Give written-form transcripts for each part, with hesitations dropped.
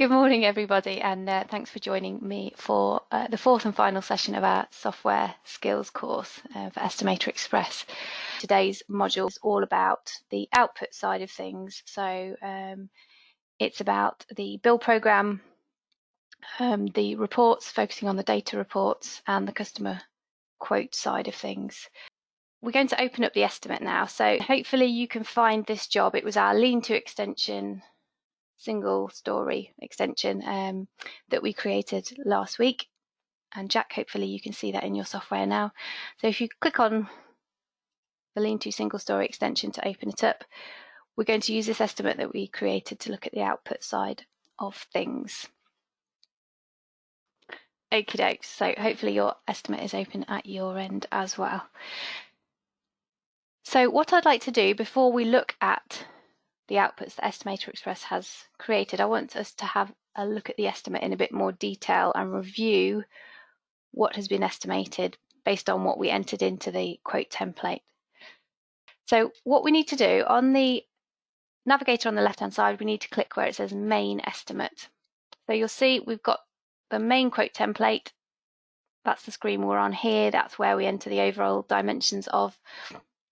Good morning, everybody, and thanks for joining me for the fourth and final session of our software skills course for EstimatorXpress. Today's module is all about the output side of things. So it's about the bill program, the reports, focusing on the data reports, and the customer quote side of things. We're going to open up the estimate now. So hopefully you can find this job. It was our lean-to extension, single story extension that we created last week. And Jack, hopefully you can see that in your software now. So if you click on the lean-to single story extension to open it up, we're going to use this estimate that we created to look at the output side of things. Okie dokes, so hopefully your estimate is open at your end as well. So what I'd like to do before we look at the outputs that EstimatorXpress has created, I want us to have a look at the estimate in a bit more detail and review what has been estimated based on what we entered into the quote template. So what we need to do on the Navigator on the left-hand side, we need to click where it says main estimate. So you'll see we've got the main quote template. That's the screen we're on here. That's where we enter the overall dimensions of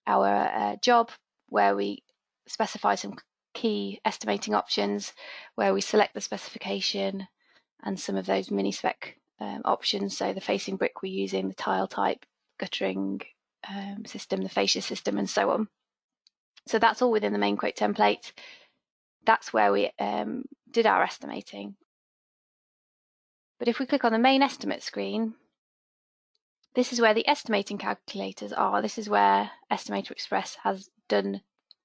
our job, where we specify some key estimating options, where we select the specification and some of those mini spec options. So the facing brick we're using, the tile type, guttering system, the fascia system, and so on. So that's all within the main quote template. That's where we did our estimating. But if we click on the main estimate screen, this is where the estimating calculators are. This is where EstimatorXpress has done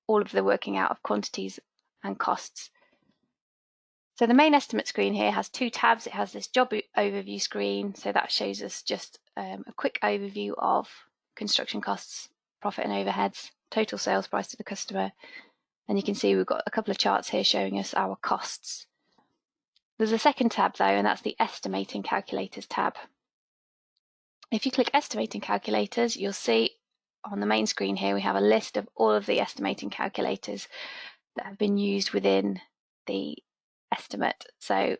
all of the working out of quantities and costs. So the main estimate screen here has two tabs. It has this job overview screen, so that shows us just a quick overview of construction costs, profit and overheads, total sales price to the customer, and you can see we've got a couple of charts here showing us our costs. There's a second tab though, and that's the estimating calculators tab. If you click estimating calculators, you'll see on the main screen here we have a list of all of the estimating calculators that have been used within the estimate. So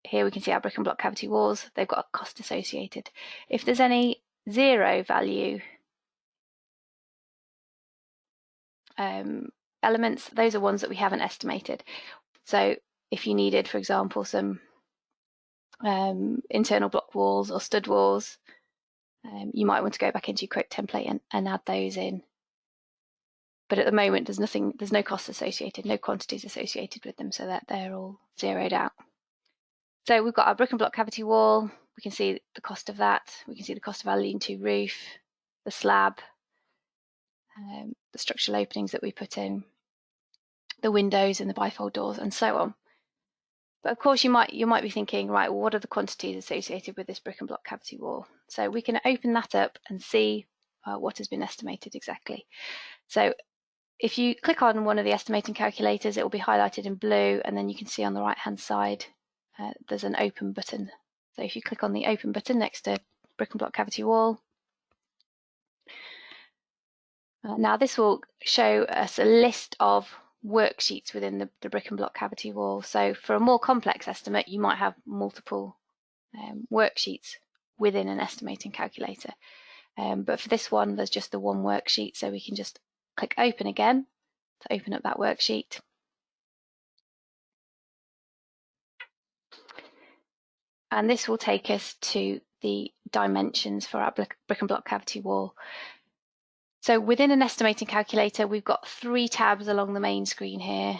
here we can see our brick and block cavity walls. They've got a cost associated. If there's any zero value elements, those are ones that we haven't estimated. So if you needed, for example, some internal block walls or stud walls, you might want to go back into your quote template and add those in. But at the moment, there's no costs associated, no quantities associated with them, so that they're all zeroed out. So we've got our brick and block cavity wall. We can see the cost of that. We can see the cost of our lean-to roof, the slab, the structural openings that we put in, the windows and the bifold doors, and so on. But of course, you might be thinking, right, well, what are the quantities associated with this brick and block cavity wall? So we can open that up and see what has been estimated exactly. So if you click on one of the estimating calculators, it will be highlighted in blue, and then you can see on the right-hand side there's an open button. So if you click on the open button next to brick and block cavity wall, now this will show us a list of worksheets within the brick and block cavity wall. So for a more complex estimate, you might have multiple worksheets within an estimating calculator. But for this one, there's just the one worksheet, so we can just click open again to open up that worksheet. And this will take us to the dimensions for our brick and block cavity wall. So within an estimating calculator, we've got three tabs along the main screen here,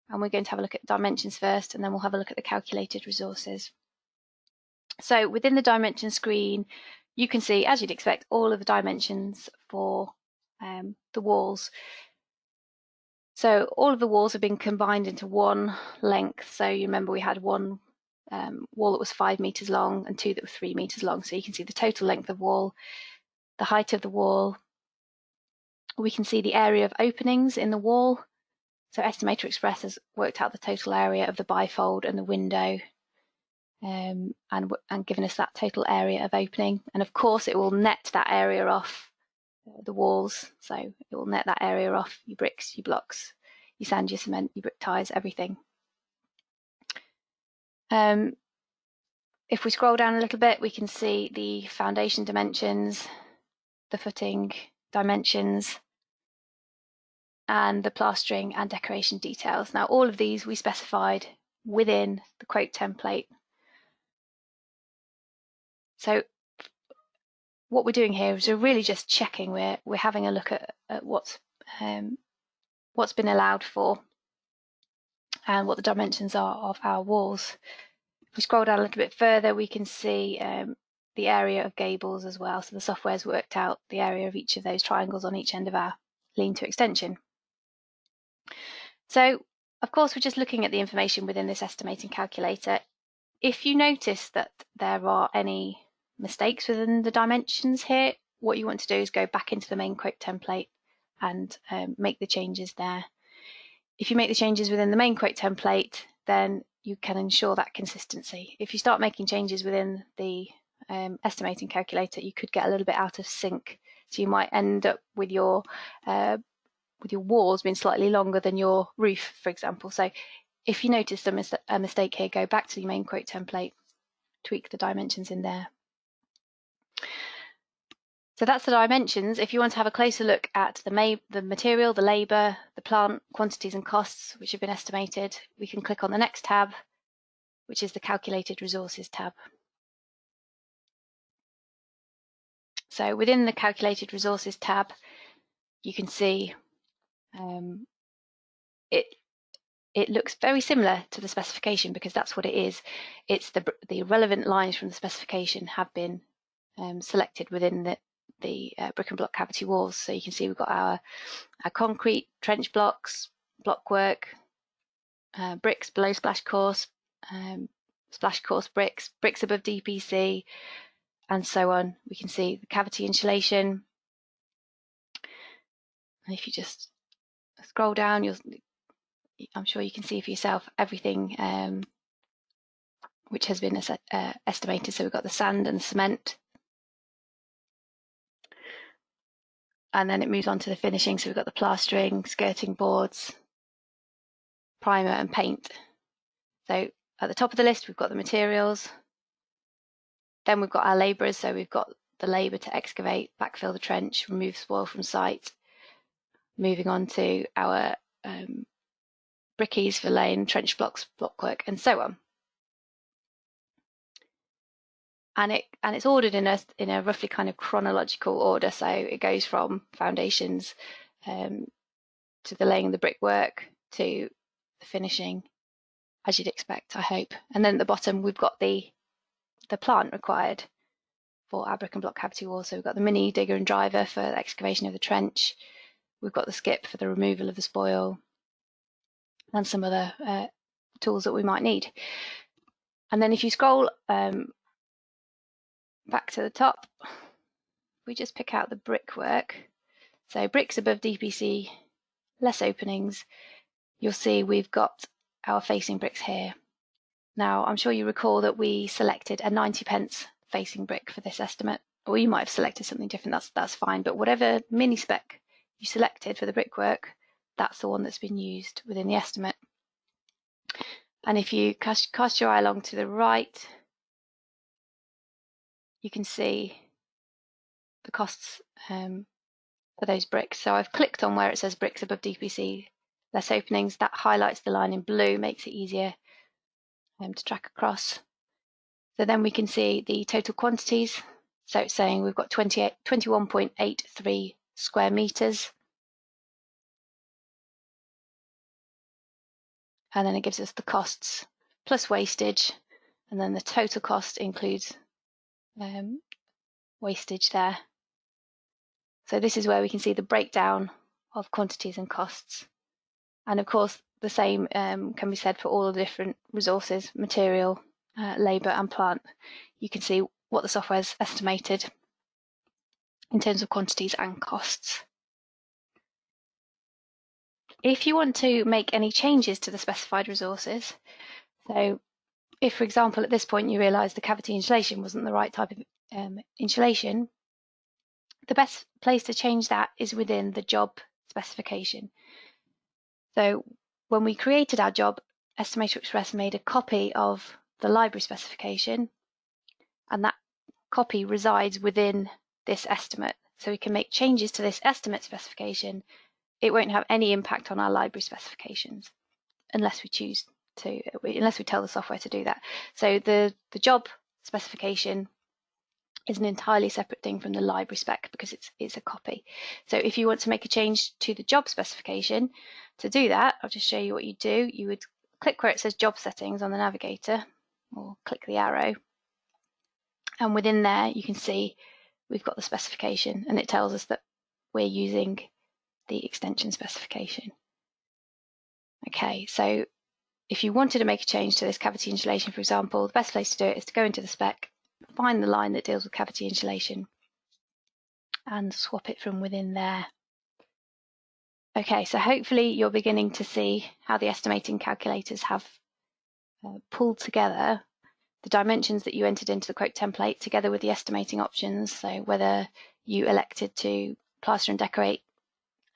and we're going to have a look at dimensions first, and then we'll have a look at the calculated resources. So within the dimension screen, you can see, as you'd expect, all of the dimensions for the walls. So all of the walls have been combined into one length. So you remember we had one wall that was 5 meters long and two that were 3 meters long. So you can see the total length of wall, the height of the wall. We can see the area of openings in the wall. So EstimatorXpress has worked out the total area of the bifold and the window and given us that total area of opening. And of course, it will net that area off the walls. So it will net that area off your bricks, your blocks, your sand, your cement, your brick ties, everything. If we scroll down a little bit, we can see the foundation dimensions, the footing dimensions, and the plastering and decoration details. Now, all of these we specified within the quote template. So what we're doing here is we're really just checking, we're having a look at what's been allowed for and what the dimensions are of our walls. If we scroll down a little bit further, we can see the area of gables as well. So the software's worked out the area of each of those triangles on each end of our lean-to extension. So, of course, we're just looking at the information within this estimating calculator. If you notice that there are any mistakes within the dimensions here, what you want to do is go back into the main quote template and make the changes there. If you make the changes within the main quote template, then you can ensure that consistency. If you start making changes within the estimating calculator, you could get a little bit out of sync. So you might end up with your walls being slightly longer than your roof, for example. So if you notice a mistake here, go back to the main quote template, tweak the dimensions in there. So that's the dimensions. If you want to have a closer look at the material, the labour, the plant, quantities and costs which have been estimated, we can click on the next tab, which is the Calculated Resources tab. So within the Calculated Resources tab, you can see it looks very similar to the specification, because that's what it is. It's the relevant lines from the specification have been selected within the brick and block cavity walls. So you can see we've got our concrete, trench blocks, blockwork, bricks below splash course bricks, bricks above DPC, and so on. We can see the cavity insulation. And if you just scroll down, I'm sure you can see for yourself everything which has been estimated. So we've got the sand and the cement. And then it moves on to the finishing. So we've got the plastering, skirting boards, primer and paint. So at the top of the list, we've got the materials. Then we've got our labourers. So we've got the labour to excavate, backfill the trench, remove spoil from site. Moving on to our brickies for laying trench blocks, blockwork, and so on. And it's ordered in a roughly kind of chronological order. So it goes from foundations to the laying of the brickwork to the finishing, as you'd expect, I hope. And then at the bottom we've got the plant required for our brick and block cavity wall. So we've got the mini digger and driver for the excavation of the trench. We've got the skip for the removal of the spoil, and some other tools that we might need. And then if you scroll back to the top, we just pick out the brickwork. So bricks above DPC, less openings. You'll see we've got our facing bricks here. Now, I'm sure you recall that we selected a 90p facing brick for this estimate, or you might have selected something different, that's fine, but whatever mini spec you selected for the brickwork, that's the one that's been used within the estimate. And if you cast your eye along to the right, you can see the costs for those bricks. So I've clicked on where it says bricks above DPC, less openings. That highlights the line in blue, makes it easier to track across. So then we can see the total quantities. So it's saying we've got 21.83 square meters. And then it gives us the costs plus wastage, and then the total cost includes wastage there. So this is where we can see the breakdown of quantities and costs. And of course, the same can be said for all the different resources, material, labour and plant. You can see what the software's estimated in terms of quantities and costs. If you want to make any changes to the specified resources, so if, for example, at this point you realise the cavity insulation wasn't the right type of insulation, the best place to change that is within the job specification. So when we created our job, EstimatorXpress made a copy of the library specification, and that copy resides within this estimate. So we can make changes to this estimate specification. It won't have any impact on our library specifications unless we choose to, unless we tell the software to do that. So the job specification is an entirely separate thing from the library spec because it's a copy. So if you want to make a change to the job specification, to do that, I'll just show you what you do. You would click where it says job settings on the Navigator, or click the arrow, and within there you can see we've got the specification, and it tells us that we're using the extension specification. Okay, so if you wanted to make a change to this cavity insulation, for example, the best place to do it is to go into the spec, find the line that deals with cavity insulation, and swap it from within there. Okay, so hopefully you're beginning to see how the estimating calculators have pulled together the dimensions that you entered into the quote template together with the estimating options. So whether you elected to plaster and decorate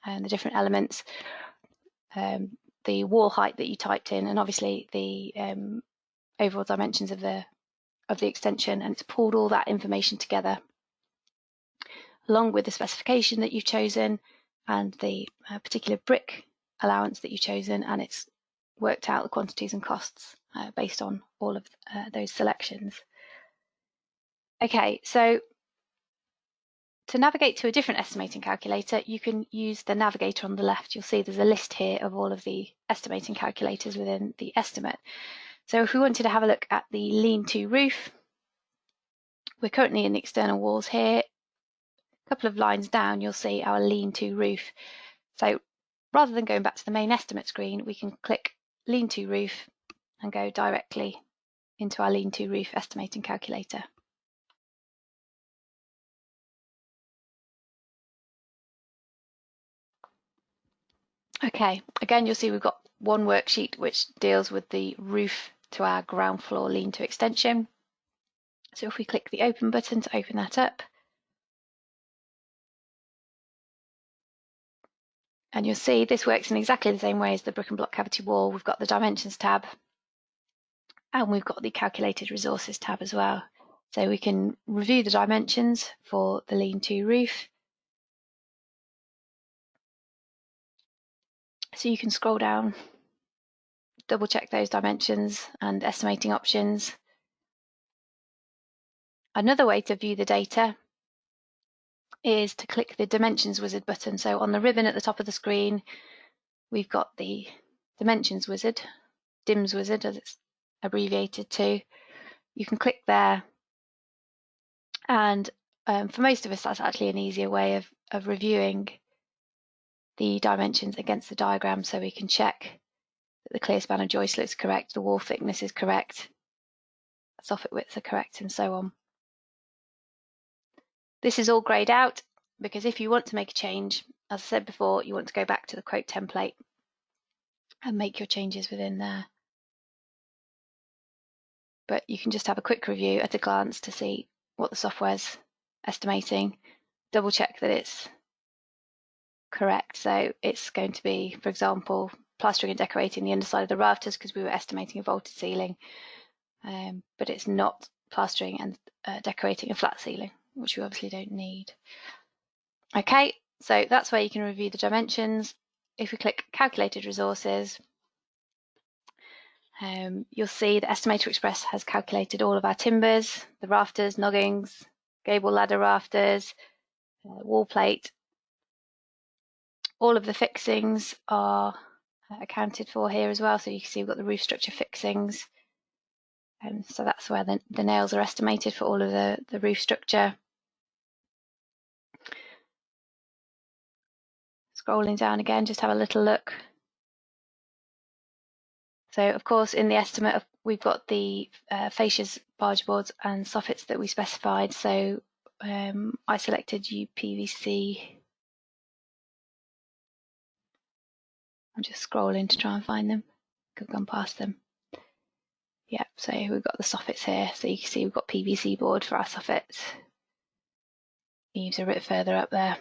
the different elements, the wall height that you typed in, and obviously the overall dimensions of the extension, and it's pulled all that information together along with the specification that you've chosen and the particular brick allowance that you've chosen, and it's worked out the quantities and costs based on all of those selections. Okay, so to navigate to a different estimating calculator, you can use the Navigator on the left. You'll see there's a list here of all of the estimating calculators within the estimate. So if we wanted to have a look at the lean-to roof, we're currently in the external walls here. A couple of lines down, you'll see our lean-to roof. So rather than going back to the main estimate screen, we can click lean-to roof and go directly into our lean-to roof estimating calculator. Okay, again, you'll see we've got one worksheet which deals with the roof to our ground floor lean-to extension. So if we click the open button to open that up, and you'll see this works in exactly the same way as the brick and block cavity wall. We've got the dimensions tab, and we've got the calculated resources tab as well. So we can review the dimensions for the lean-to roof. So you can scroll down, double check those dimensions and estimating options. Another way to view the data is to click the Dimensions Wizard button. So on the ribbon at the top of the screen, we've got the Dimensions Wizard, DIMS Wizard as it's abbreviated to. You can click there, and for most of us that's actually an easier way of reviewing the dimensions against the diagram, so we can check that the clear span of joist looks correct, the wall thickness is correct, soffit widths are correct, and so on. This is all greyed out because if you want to make a change, as I said before, you want to go back to the quote template and make your changes within there. But you can just have a quick review at a glance to see what the software's estimating, double check that it's correct. So it's going to be, for example, plastering and decorating the underside of the rafters because we were estimating a vaulted ceiling, but it's not plastering and decorating a flat ceiling, which we obviously don't need. Okay, so that's where you can review the dimensions. If we click Calculated Resources, you'll see that EstimatorXpress has calculated all of our timbers, the rafters, noggings, gable ladder rafters, wall plate. All of the fixings are accounted for here as well. So you can see we've got the roof structure fixings. So that's where the nails are estimated for all of the roof structure. Scrolling down again, just have a little look. So of course in the estimate we've got the fascias, barge boards and soffits that we specified. So I selected UPVC. I'm just scrolling to try and find them. I've gone past them. Yeah, so we've got the soffits here. So you can see we've got PVC board for our soffits. Eaves are a bit further up there.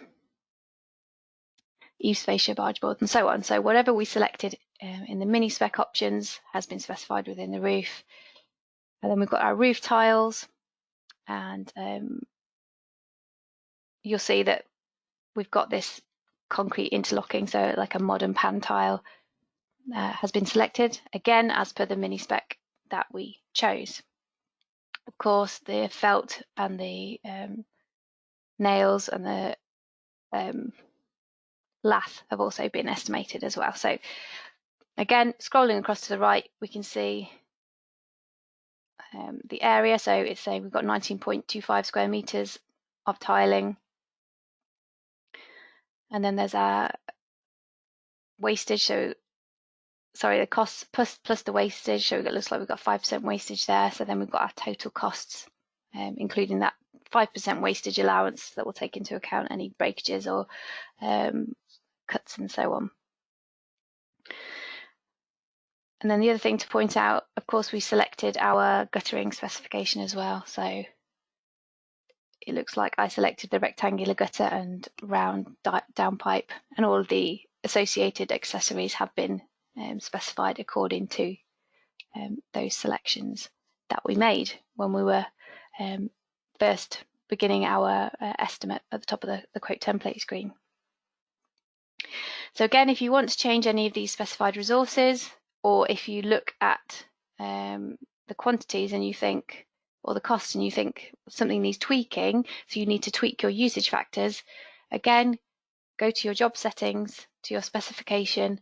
Eaves, fascia, barge board, and so on. So whatever we selected in the mini spec options has been specified within the roof. And then we've got our roof tiles, and you'll see that we've got this concrete interlocking, so like a modern pan tile has been selected, again as per the mini spec that we chose. Of course, the felt and the nails and the lath have also been estimated as well. So again, scrolling across to the right, we can see the area. So it's saying we've got 19.25 square meters of tiling, and then there's our wastage. So sorry, the costs plus the wastage. So it looks like we've got 5% wastage there. So then we've got our total costs, including that 5% wastage allowance that will take into account any breakages or cuts and so on. And then the other thing to point out, of course, we selected our guttering specification as well. So it looks like I selected the rectangular gutter and round downpipe, and all of the associated accessories have been specified according to those selections that we made when we were first beginning our estimate at the top of the quote template screen. So again, if you want to change any of these specified resources, or if you look at the quantities and you think, or the costs and you think something needs tweaking, so you need to tweak your usage factors, again, go to your job settings, to your specification,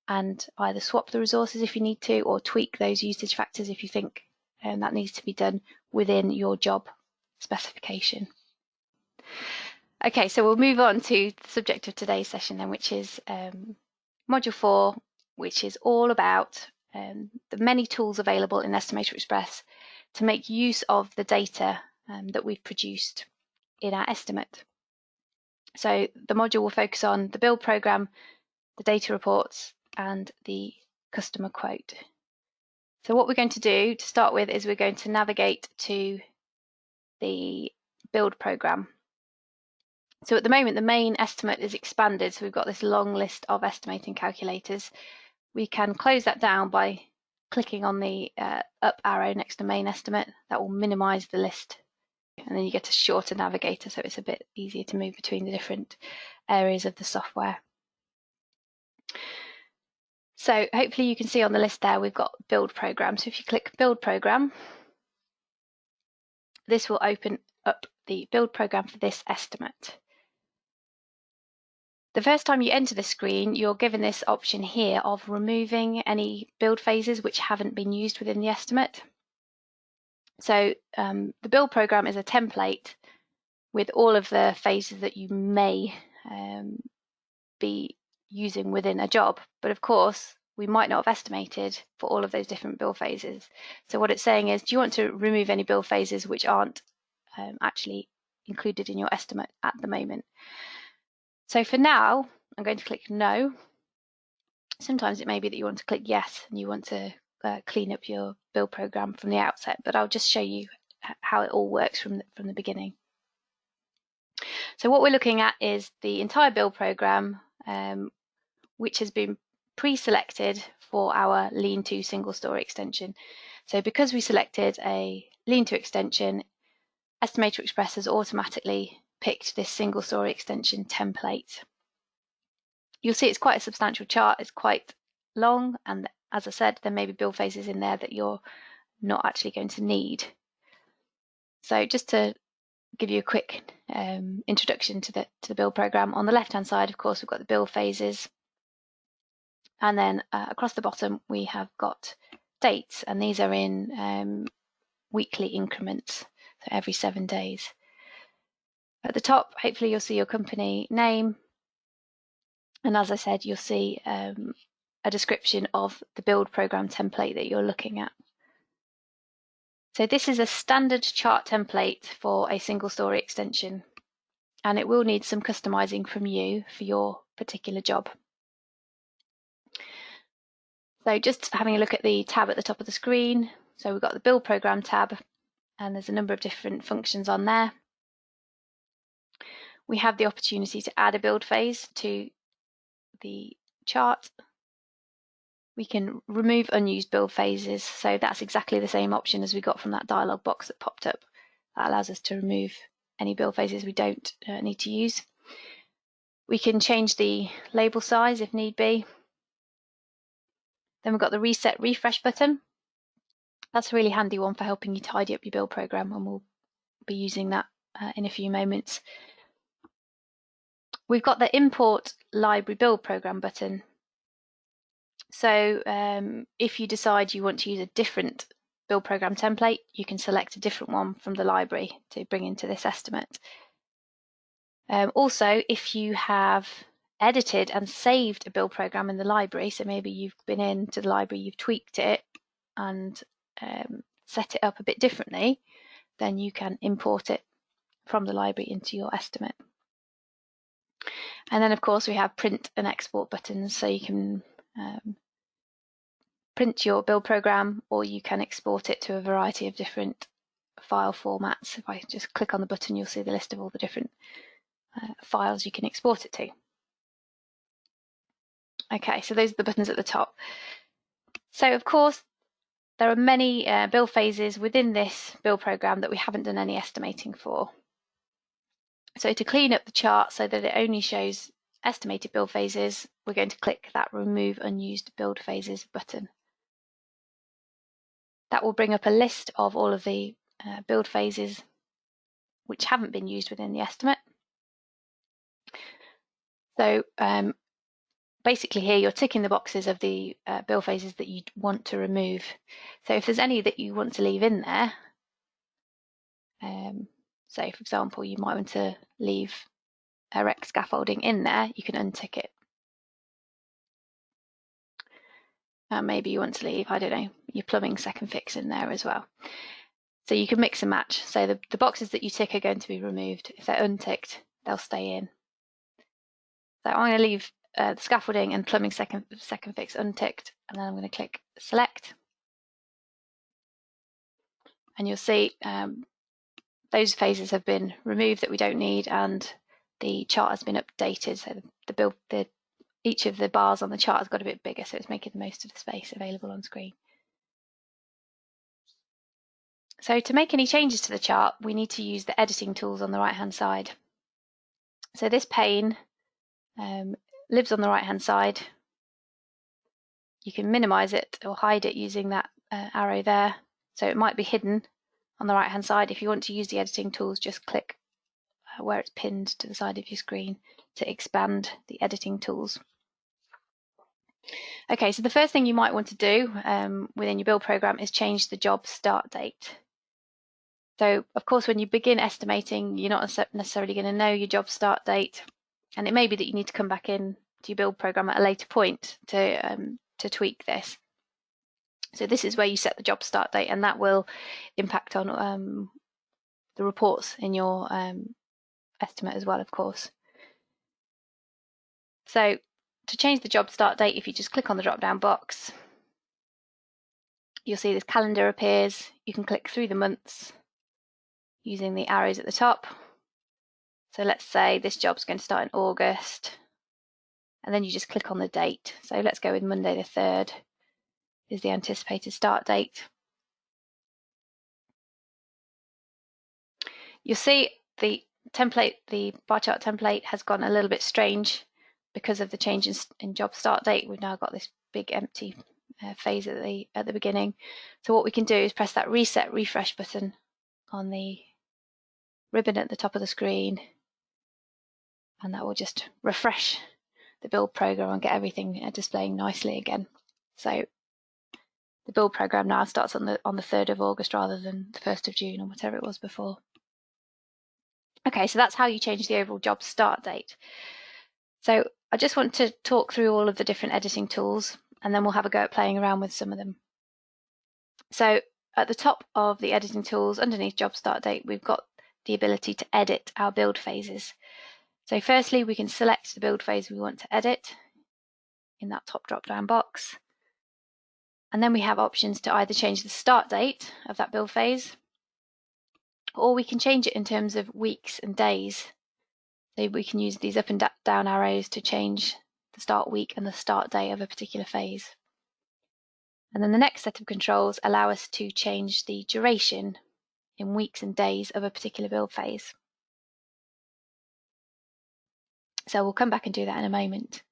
and either swap the resources if you need to, or tweak those usage factors if you think that needs to be done within your job specification. Okay, so we'll move on to the subject of today's session then, which is Module 4, which is all about the many tools available in EstimatorXpress to make use of the data that we've produced in our estimate. So the module will focus on the build program, the data reports, and the customer quote. So what we're going to do to start with is we're going to navigate to the build program. So at the moment, the main estimate is expanded, so we've got this long list of estimating calculators. We can close that down by clicking on the up arrow next to main estimate. That will minimize the list, and then you get a shorter navigator, so it's a bit easier to move between the different areas of the software. So hopefully you can see on the list there we've got build program. So if you click build program, this will open up the build program for this estimate. The first time you enter the screen, you're given this option here of removing any build phases which haven't been used within the estimate. So the build program is a template with all of the phases that you may be using within a job, but of course we might not have estimated for all of those different build phases. So what it's saying is, do you want to remove any build phases which aren't actually included in your estimate at the moment? So for now, I'm going to click no. Sometimes it may be that you want to click yes and you want to clean up your build program from the outset, but I'll just show you how it all works from the beginning. So what we're looking at is the entire build program, which has been pre-selected for our lean-to single story extension. So because we selected a lean-to extension, EstimatorXpress has automatically picked this single story extension template. You'll see it's quite a substantial chart, it's quite long, and as I said, there may be build phases in there that you're not actually going to need. So just to give you a quick introduction to the build program, on the left hand side, of course, we've got the build phases, and then across the bottom we have got dates, and these are in weekly increments, so every 7 days. At the top, hopefully you'll see your company name, and as I said, you'll see a description of the build program template that you're looking at. So this is a standard chart template for a single story extension, and it will need some customizing from you for your particular job. So just having a look at the tab at the top of the screen, so we've got the build program tab, and there's a number of different functions on there. We have the opportunity to add a build phase to the chart. we can remove unused build phases. So that's exactly the same option as we got from that dialog box that popped up. That allows us to remove any build phases we don't need to use. We can change the label size if need be. Then we've got the reset refresh button. That's a really handy one for helping you tidy up your build program, and we'll be using that in a few moments. We've got the import library build program button. So if you decide you want to use a different build program template, you can select a different one from the library to bring into this estimate. Also, if you have edited and saved a build program in the library, so maybe you've been into the library, you've tweaked it and set it up a bit differently, then you can import it from the library into your estimate. And then of course we have print and export buttons, so you can print your build program, or you can export it to a variety of different file formats. If I just click on the button, you'll see the list of all the different files you can export it to. Okay, so those are the buttons at the top. So of course there are many build phases within this build program that we haven't done any estimating for. So to clean up the chart so that it only shows estimated build phases, we're going to click that Remove Unused Build Phases button. That will bring up a list of all of the build phases which haven't been used within the estimate. So basically here you're ticking the boxes of the build phases that you want to remove. So if there's any that you want to leave in there, so for example you might want to leave erect scaffolding in there, you can untick it. Maybe you want to leave, I don't know, your plumbing second fix in there as well. So you can mix and match. So the boxes that you tick are going to be removed. If they're unticked, they'll stay in. So I'm going to leave the scaffolding and plumbing second fix unticked, and then I'm going to click select. And you'll see those phases have been removed that we don't need, and the chart has been updated. So each of the bars on the chart has got a bit bigger, so it's making the most of the space available on screen. So to make any changes to the chart, we need to use the editing tools on the right-hand side. So this pane lives on the right-hand side. You can minimize it or hide it using that arrow there. So it might be hidden on the right-hand side. If you want to use the editing tools, just click where it's pinned to the side of your screen to expand the editing tools. Okay, so the first thing you might want to do within your build program is change the job start date. So of course when you begin estimating, you're not necessarily going to know your job start date, and it may be that you need to come back in to your build program at a later point to tweak this. So this is where you set the job start date, and that will impact on the reports in your estimate as well, of course. So to change the job start date, if you just click on the drop-down box, you'll see this calendar appears. You can click through the months using the arrows at the top. So let's say this job's going to start in August, and then you just click on the date. So let's go with Monday the 3rd is the anticipated start date. You'll see the template, the bar chart template has gone a little bit strange because of the change in job start date. We've now got this big empty phase at the beginning. So what we can do is press that reset refresh button on the ribbon at the top of the screen, and that will just refresh the build program and get everything displaying nicely again. So the build program now starts on the 3rd of August rather than the 1st of June or whatever it was before. Okay, so that's how you change the overall job start date. So I just want to talk through all of the different editing tools, and then we'll have a go at playing around with some of them. So at the top of the editing tools, underneath job start date, we've got the ability to edit our build phases. So firstly, we can select the build phase we want to edit in that top drop-down box. And then we have options to either change the start date of that build phase, or we can change it in terms of weeks and days. So we can use these up and down arrows to change the start week and the start day of a particular phase. And then the next set of controls allow us to change the duration in weeks and days of a particular build phase. So we'll come back and do that in a moment.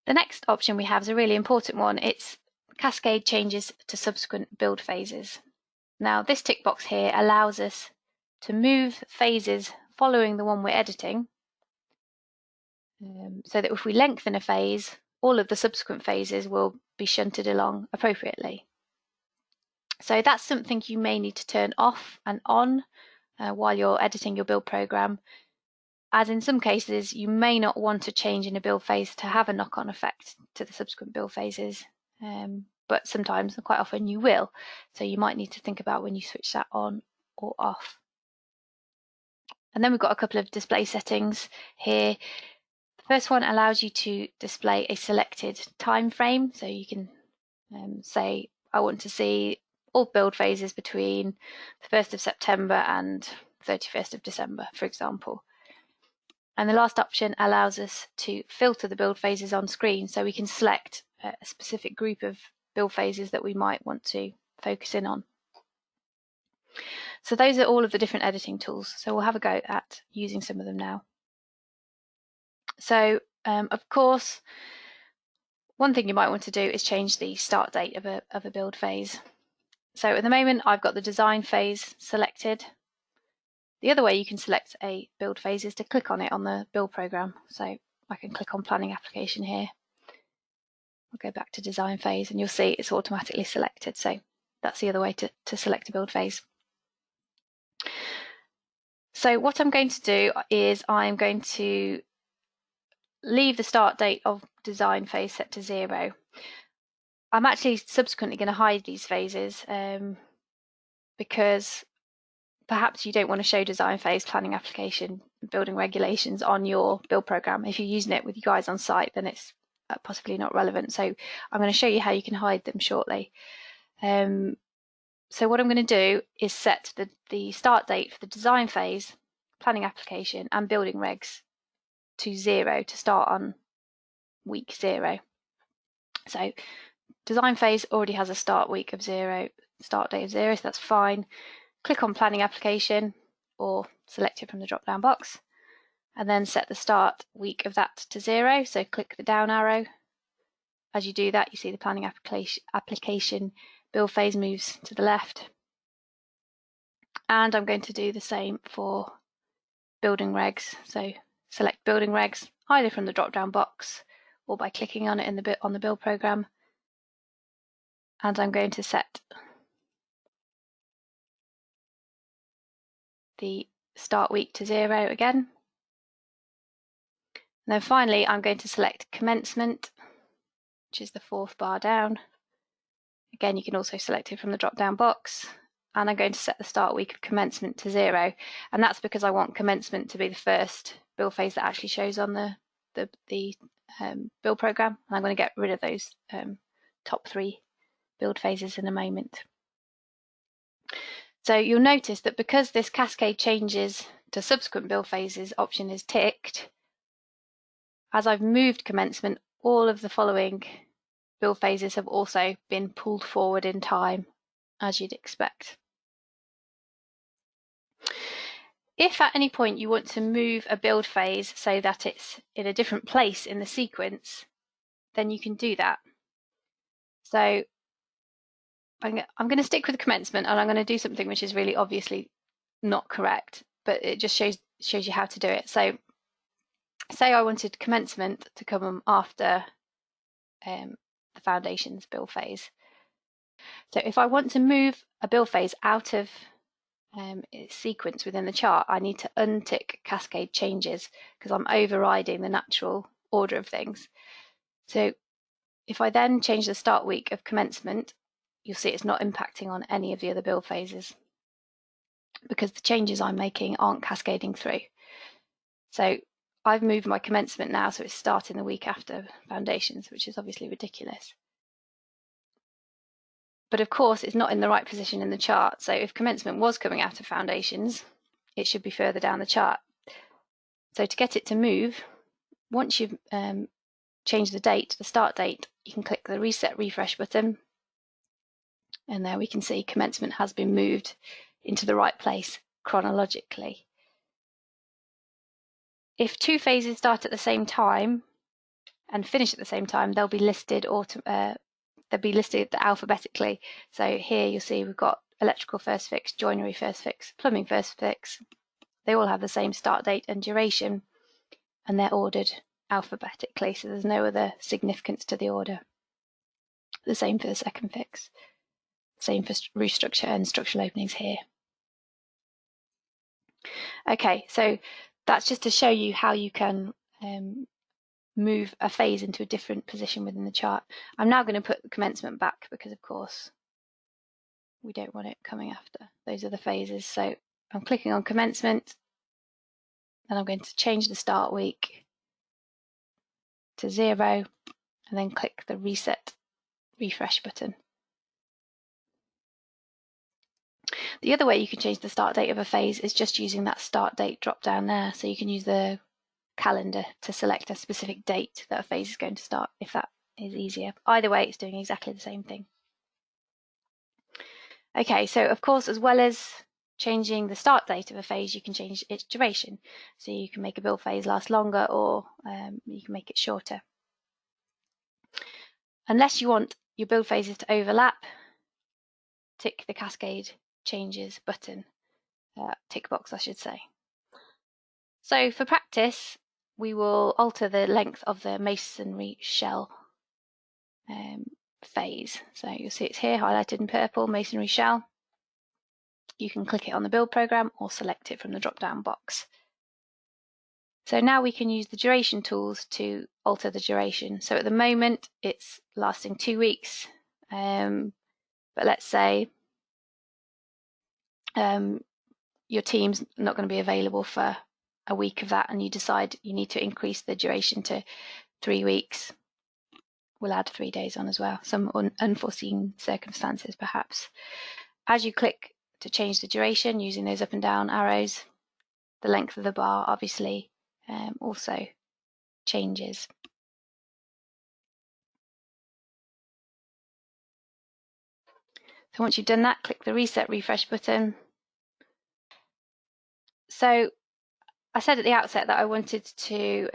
The next option we have is a really important one. It's Cascade changes to subsequent build phases. Now this tick box here allows us to move phases following the one we're editing, so that if we lengthen a phase, all of the subsequent phases will be shunted along appropriately. So that's something you may need to turn off and on while you're editing your build program, as in some cases you may not want to change in a build phase to have a knock-on effect to the subsequent build phases, but sometimes, quite often, you will. So you might need to think about when you switch that on or off. And then we've got a couple of display settings here. The first one allows you to display a selected time frame. So you can say, I want to see all build phases between the 1st of September and 31st of December, for example. And the last option allows us to filter the build phases on screen, so we can select a specific group of build phases that we might want to focus in on. So those are all of the different editing tools. So we'll have a go at using some of them now. So of course, one thing you might want to do is change the start date of a build phase. So at the moment, I've got the design phase selected. The other way you can select a build phase is to click on it on the build program. So I can click on planning application here. I'll go back to design phase and you'll see it's automatically selected. So that's the other way to select a build phase. So what I'm going to do is I'm going to leave the start date of design phase set to 0. I'm actually subsequently going to hide these phases because perhaps you don't want to show design phase, planning application, building regulations on your build program. If you're using it with you guys on site, then it's possibly not relevant. So I'm going to show you how you can hide them shortly. So what I'm going to do is set the start date for the design phase, planning application and building regs to 0 to start on week 0. So design phase already has a start week of 0, start date of 0, so that's fine. Click on planning application or select it from the drop down box and then set the start week of that to 0. So click the down arrow. As you do that, you see the planning application build phase moves to the left. And I'm going to do the same for building regs. So select building regs either from the drop down box or by clicking on it on the build program. And I'm going to set the start week to 0 again. And then finally, I'm going to select commencement, which is the 4th bar down. Again, you can also select it from the drop down box. And I'm going to set the start week of commencement to 0. And that's because I want commencement to be the first build phase that actually shows on the build program. And I'm going to get rid of those top 3 build phases in a moment. So you'll notice that because this Cascade changes to subsequent build phases option is ticked, as I've moved commencement, all of the following build phases have also been pulled forward in time, as you'd expect. If at any point you want to move a build phase so that it's in a different place in the sequence, then you can do that. So I'm going to stick with commencement and I'm going to do something which is really obviously not correct, but it just shows you how to do it. So say I wanted commencement to come after the foundations build phase. So if I want to move a build phase out of its sequence within the chart, I need to untick Cascade changes because I'm overriding the natural order of things. So if I then change the start week of commencement, you'll see it's not impacting on any of the other build phases because the changes I'm making aren't cascading through. So I've moved my commencement now, so it's starting the week after foundations, which is obviously ridiculous. But of course, it's not in the right position in the chart. So if commencement was coming out of foundations, it should be further down the chart. So to get it to move, once you've changed the date, the start date, you can click the Reset Refresh button And there we can see commencement has been moved into the right place chronologically. If two phases start at the same time and finish at the same time, they'll be listed alphabetically. So here you'll see we've got electrical first fix, joinery first fix, plumbing first fix. They all have the same start date and duration, and they're ordered alphabetically, so there's no other significance to the order. The same for the second fix, same for roof structure and structural openings here. Okay, so that's just to show you how you can move a phase into a different position within the chart. I'm now going to put the commencement back because, of course, we don't want it coming after those other phases. So I'm clicking on commencement, and I'm going to change the start week to 0, and then click the reset refresh button. The other way you can change the start date of a phase is just using that start date drop down there. So you can use the calendar to select a specific date that a phase is going to start, if that is easier. Either way, it's doing exactly the same thing. Okay, so of course, as well as changing the start date of a phase, you can change its duration. So you can make a build phase last longer, or you can make it shorter. Unless you want your build phases to overlap, tick the Cascade Changes button, tick box I should say. So for practice, we will alter the length of the masonry shell phase. So you'll see it's here highlighted in purple, masonry shell. You can click it on the build program or select it from the drop down box. So now we can use the duration tools to alter the duration. So at the moment it's lasting 2 weeks, but let's say your team's not going to be available for a week of that, and you decide you need to increase the duration to 3 weeks. We'll add 3 days on as well, some unforeseen circumstances perhaps. As you click to change the duration using those up and down arrows, the length of the bar obviously also changes. So once you've done that, click the reset refresh button. So I said at the outset that I wanted to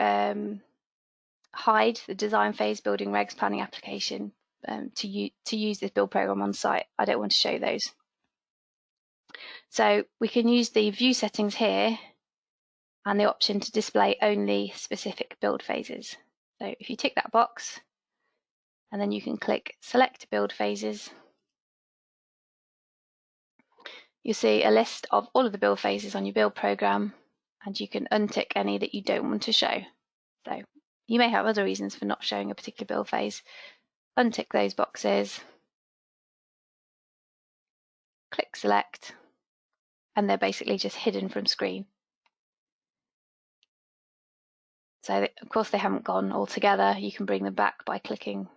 hide the design phase, building regs, planning application to use this build program on site. I don't want to show those. So we can use the view settings here and the option to display only specific build phases. So if you tick that box, and then you can click select build phases, you'll see a list of all of the build phases on your build program, and you can untick any that you don't want to show. So you may have other reasons for not showing a particular build phase. Untick those boxes, click select, and they're basically just hidden from screen. So of course they haven't gone altogether. You can bring them back by clicking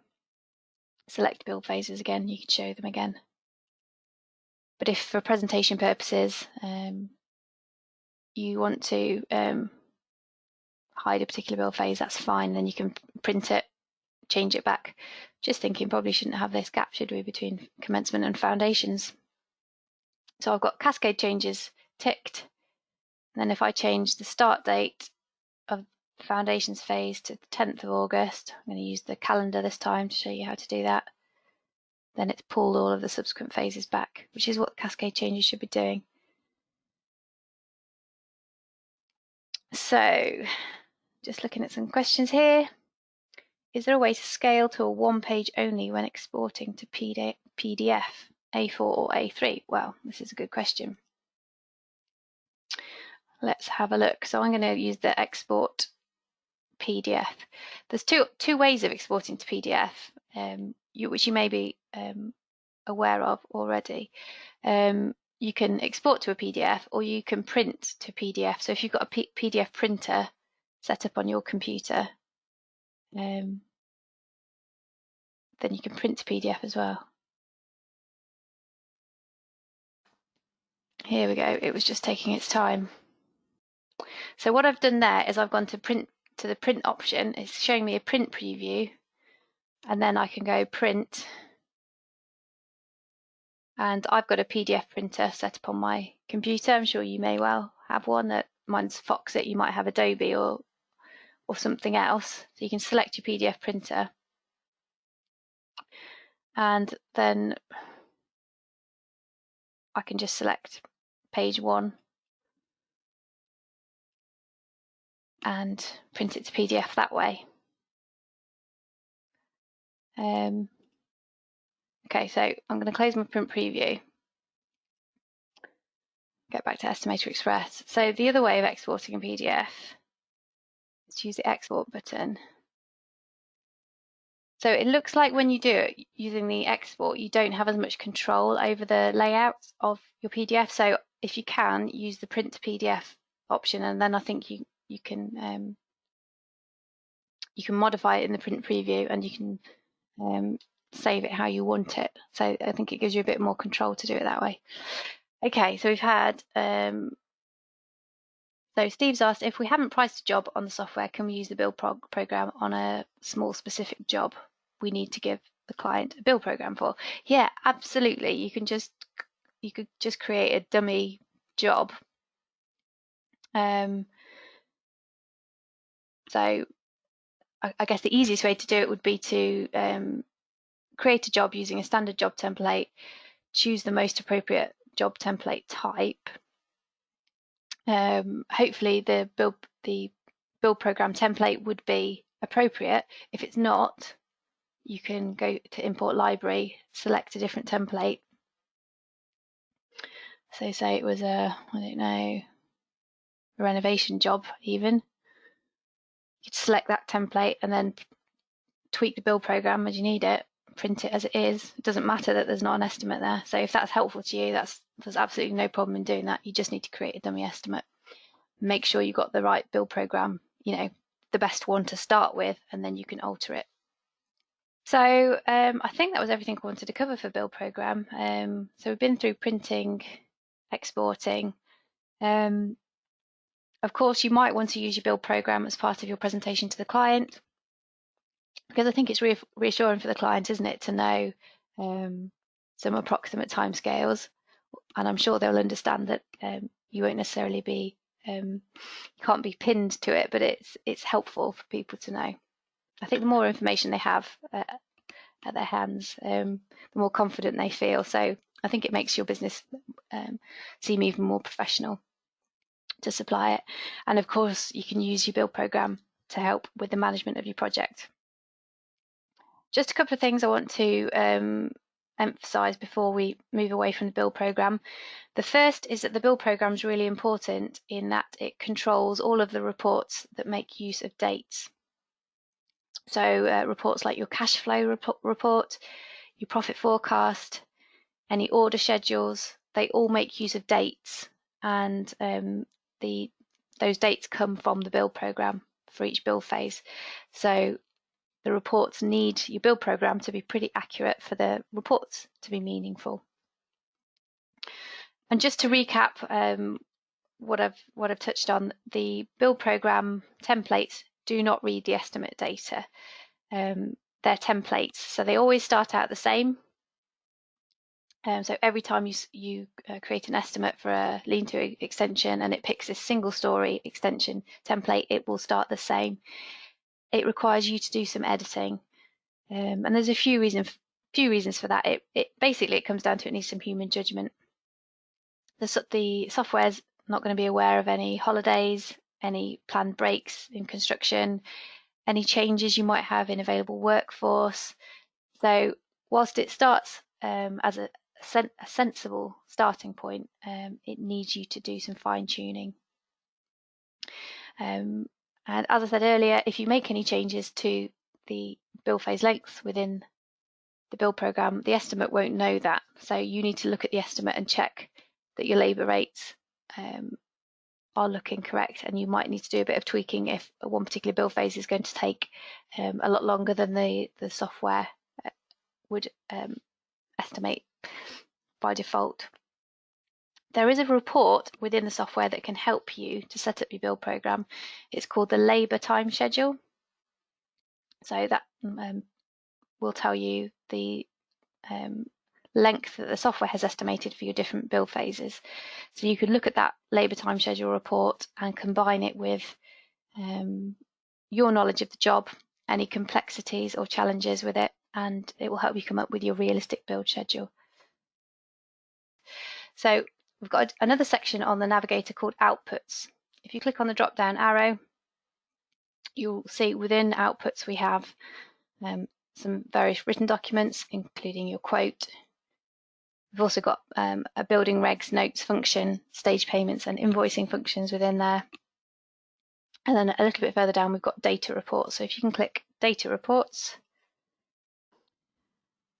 select build phases again. You can show them again. But if for presentation purposes you want to hide a particular build phase, that's fine. Then you can print it, change it back. Just thinking probably shouldn't have this gap, should we, between commencement and foundations. So I've got Cascade Changes ticked. And then if I change the start date of the foundations phase to the 10th of August, I'm going to use the calendar this time to show you how to do that. Then it's pulled all of the subsequent phases back, which is what Cascade Changes should be doing. So just looking at some questions here. Is there a way to scale to a one page only when exporting to PDF, A4 or A3? Well, this is a good question. Let's have a look. So I'm going to use the export PDF. There's two ways of exporting to PDF, which you may be aware of already. You can export to a PDF, or you can print to PDF. So if you've got a PDF printer set up on your computer, then you can print to PDF as well. Here we go. It was just taking its time. So what I've done there is I've gone to the print option. It's showing me a print preview, and then I can go print And I've got a PDF printer set up on my computer. I'm sure you may well have one. Mine's Foxit. You might have Adobe or something else. So you can select your PDF printer, and then I can just select page 1 and print it to PDF that way. Okay, so I'm going to close my print preview. Get back to EstimatorXpress. So the other way of exporting a PDF is to use the export button. So it looks like when you do it using the export, you don't have as much control over the layout of your PDF. So if you can, use the print to PDF option, and then I think you can modify it in the print preview, and you can save it how you want it. So I think it gives you a bit more control to do it that way. Okay, so we've had so Steve's asked, if we haven't priced a job on the software, can we use the build program on a small specific job we need to give the client a build program for? Yeah, absolutely. You could just create a dummy job. So I guess the easiest way to do it would be to create a job using a standard job template, choose the most appropriate job template type. Hopefully the build program template would be appropriate. If it's not, you can go to import library, select a different template. So say it was a, I don't know, a renovation job even. You could select that template and then tweak the build program as you need it, print it as it is. It doesn't matter that there's not an estimate there. So if that's helpful to you, there's absolutely no problem in doing that. You just need to create a dummy estimate. Make sure you got the right build program, the best one to start with, and then you can alter it. So I think that was everything I wanted to cover for build program. So we've been through printing, exporting. Of course, you might want to use your build program as part of your presentation to the client, because I think it's reassuring for the client, isn't it, to know some approximate timescales, and I'm sure they'll understand that you won't necessarily be you can't be pinned to it, but it's helpful for people to know. I think the more information they have at their hands, the more confident they feel. So I think it makes your business seem even more professional to supply it. And of course, you can use your build program to help with the management of your project. Just a couple of things I want to emphasize before we move away from the build program. The first is that the build program is really important in that it controls all of the reports that make use of dates. So reports like your cash flow report, your profit forecast, any order schedules, they all make use of dates, and those dates come from the build program for each build phase. So the reports need your build program to be pretty accurate for the reports to be meaningful. And just to recap what I've touched on, the build program templates do not read the estimate data. They're templates, so they always start out the same. So every time you create an estimate for a lean-to extension and it picks a single story extension template, it will start the same. It requires you to do some editing, and there's a few reasons for that. It basically comes down to it needs some human judgment. The software's not going to be aware of any holidays, any planned breaks in construction, any changes you might have in available workforce. So whilst it starts as a sensible starting point, it needs you to do some fine tuning. And as I said earlier, if you make any changes to the build phase lengths within the build program, the estimate won't know that. So you need to look at the estimate and check that your labour rates are looking correct, and you might need to do a bit of tweaking if one particular build phase is going to take a lot longer than the software would estimate by default. There is a report within the software that can help you to set up your build program. It's called the labour time schedule. So that will tell you the length that the software has estimated for your different build phases. So you could look at that labour time schedule report and combine it with your knowledge of the job, any complexities or challenges with it, and it will help you come up with your realistic build schedule. So we've got another section on the Navigator called Outputs. If you click on the drop down arrow, you'll see within Outputs we have some various written documents, including your quote. We've also got a building regs notes function, stage payments and invoicing functions within there. And then a little bit further down, we've got data reports. So if you can click data reports.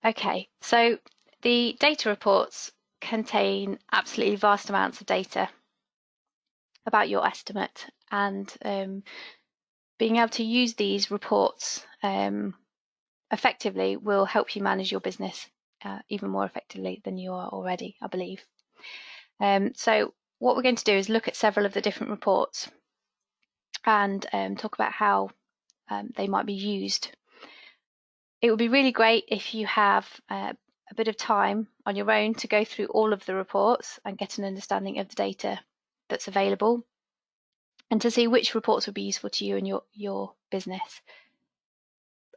Okay, so the data reports contain absolutely vast amounts of data about your estimate, and being able to use these reports effectively will help you manage your business even more effectively than you are already, I believe. So what we're going to do is look at several of the different reports and talk about how they might be used. It would be really great if you have a bit of time on your own to go through all of the reports and get an understanding of the data that's available, and to see which reports would be useful to you and your business.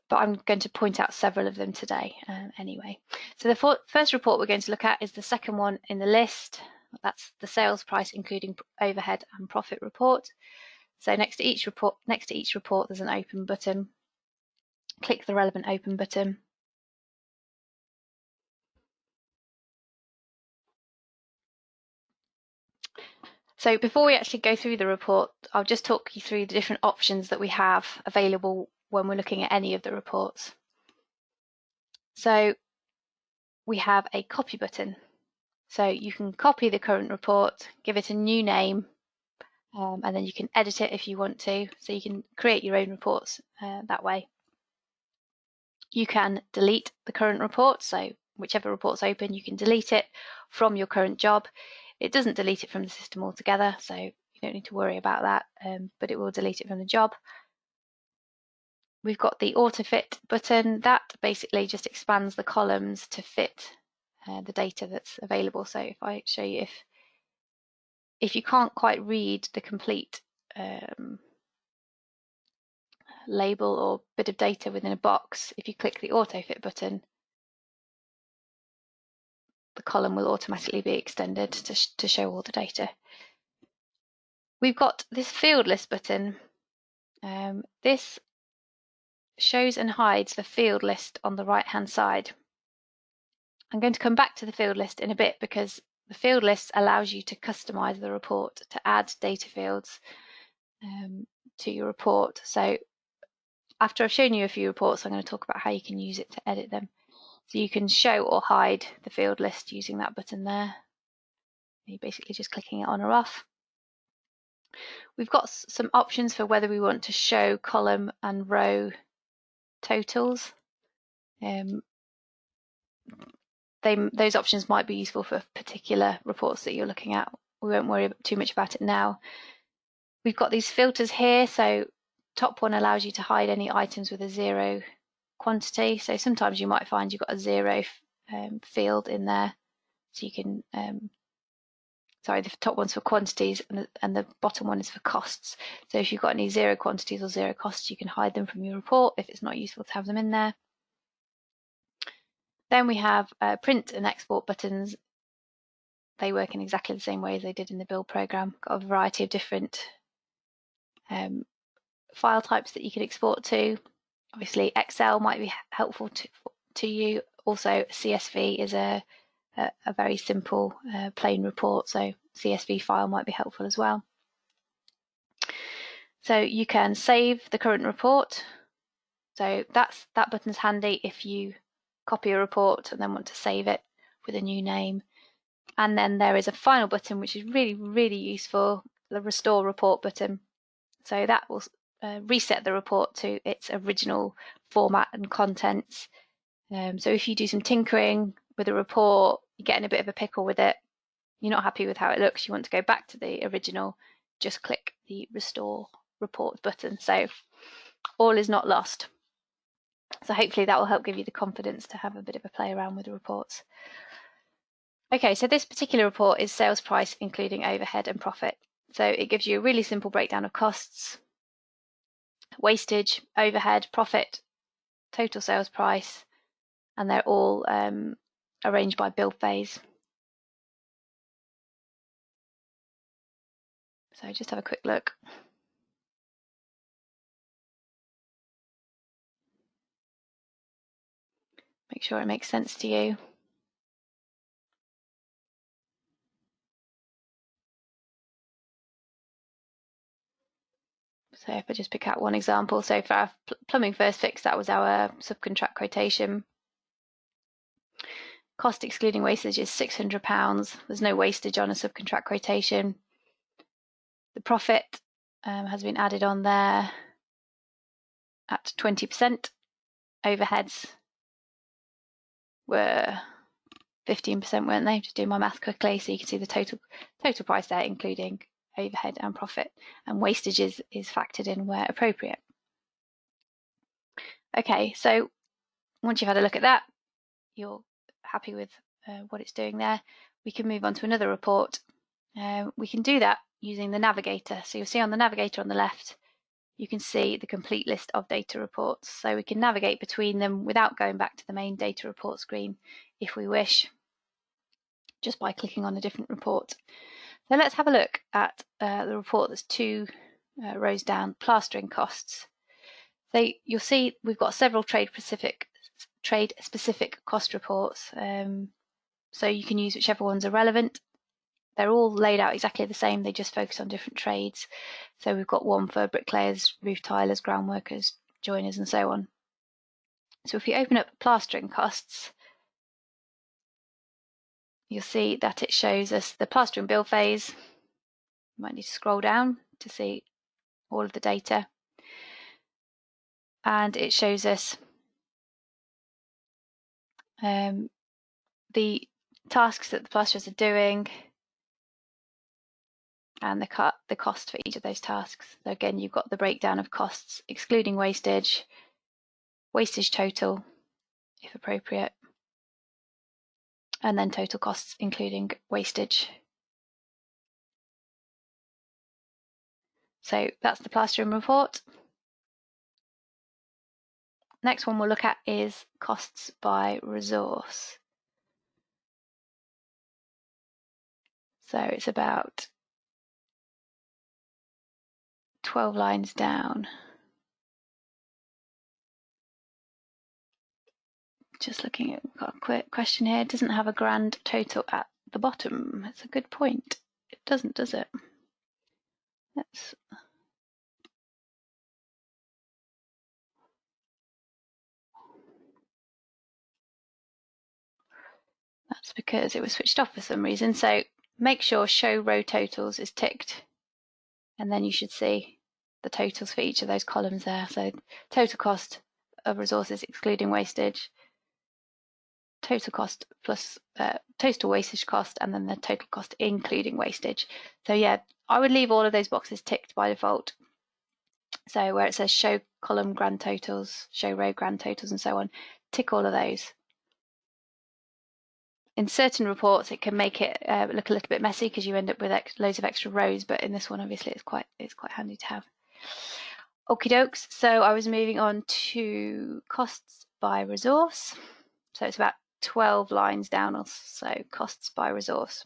But I'm going to point out several of them today anyway. So the first report we're going to look at is the second one in the list. That's the sales price including overhead and profit report. So next to each report there's an open button. Click the relevant open button. So before we actually go through the report, I'll just talk you through the different options that we have available when we're looking at any of the reports. So we have a copy button. So you can copy the current report, give it a new name, and then you can edit it if you want to. So you can create your own reports that way. You can delete the current report. So whichever report's open, you can delete it from your current job. It doesn't delete it from the system altogether, so you don't need to worry about that, but it will delete it from the job. We've got the auto fit button. That basically just expands the columns to fit the data that's available. So if I show you, if you can't quite read the complete label or bit of data within a box, if you click the auto fit button, the column will automatically be extended to show all the data. We've got this field list button. This shows and hides the field list on the right hand side. I'm going to come back to the field list in a bit, because the field list allows you to customize the report, to add data fields to your report. So after I've shown you a few reports, I'm going to talk about how you can use it to edit them. So you can show or hide the field list using that button there. You're basically just clicking it on or off. We've got some options for whether we want to show column and row totals. Those options might be useful for particular reports that you're looking at. We won't worry too much about it now. We've got these filters here. So top one allows you to hide any items with a 0 quantity. So sometimes you might find you've got a 0 field in there. So you can, sorry, the top one's for quantities and the bottom one is for costs. So if you've got any 0 quantities or 0 costs, you can hide them from your report if it's not useful to have them in there. Then we have print and export buttons. They work in exactly the same way as they did in the build program. Got a variety of different file types that you can export to. Obviously, Excel might be helpful to you. Also, CSV is a very simple plain report, so CSV file might be helpful as well. So you can save the current report. So that button's handy if you copy a report and then want to save it with a new name. And then there is a final button which is really, really useful, the restore report button. So that will reset the report to its original format and contents. So if you do some tinkering with a report, you're getting a bit of a pickle with it, you're not happy with how it looks, you want to go back to the original, just click the restore report button. So all is not lost. So hopefully that will help give you the confidence to have a bit of a play around with the reports. Okay, so this particular report is sales price including overhead and profit. So it gives you a really simple breakdown of costs, wastage, overhead, profit, total sales price, and they're all arranged by build phase. So just have a quick look. Make sure it makes sense to you. So if I just pick out one example, so for our plumbing first fix, that was our subcontract quotation. Cost excluding wastage is £600. There's no wastage on a subcontract quotation. The profit has been added on there at 20%. Overheads were 15%, weren't they? Just doing my math quickly, so you can see the total price there, including overhead and profit, and wastage is factored in where appropriate. Okay, so once you've had a look at that, you're happy with what it's doing there, we can move on to another report. We can do that using the Navigator. So you'll see on the Navigator on the left, you can see the complete list of data reports. So we can navigate between them without going back to the main data report screen if we wish, just by clicking on a different report. So let's have a look at the report that's 2 rows down, plastering costs. So you'll see we've got several trade specific cost reports. So you can use whichever ones are relevant. They're all laid out exactly the same, they just focus on different trades. So we've got one for bricklayers, roof tilers, ground workers, joiners, and so on. So if you open up plastering costs, you'll see that it shows us the plastering build phase. You might need to scroll down to see all of the data. And it shows us the tasks that the plasterers are doing and the cost for each of those tasks. So again, you've got the breakdown of costs excluding wastage, wastage total if appropriate, and then total costs including wastage. So that's the plastering report. Next one we'll look at is costs by resource. So it's about 12 lines down. Just looking at, got a quick question here. It doesn't have a grand total at the bottom. It's a good point. It doesn't, does it? That's because it was switched off for some reason. So make sure show row totals is ticked, and then you should see the totals for each of those columns there. So total cost of resources excluding wastage, total cost plus total wastage cost, and then the total cost including wastage. So yeah, I would leave all of those boxes ticked by default. So where it says show column grand totals, show row grand totals, and so on, tick all of those. In certain reports, it can make it look a little bit messy because you end up with loads of extra rows, but in this one, obviously, it's quite handy to have. Okie dokes. So I was moving on to costs by resource. So it's about 12 lines down, so costs by resource.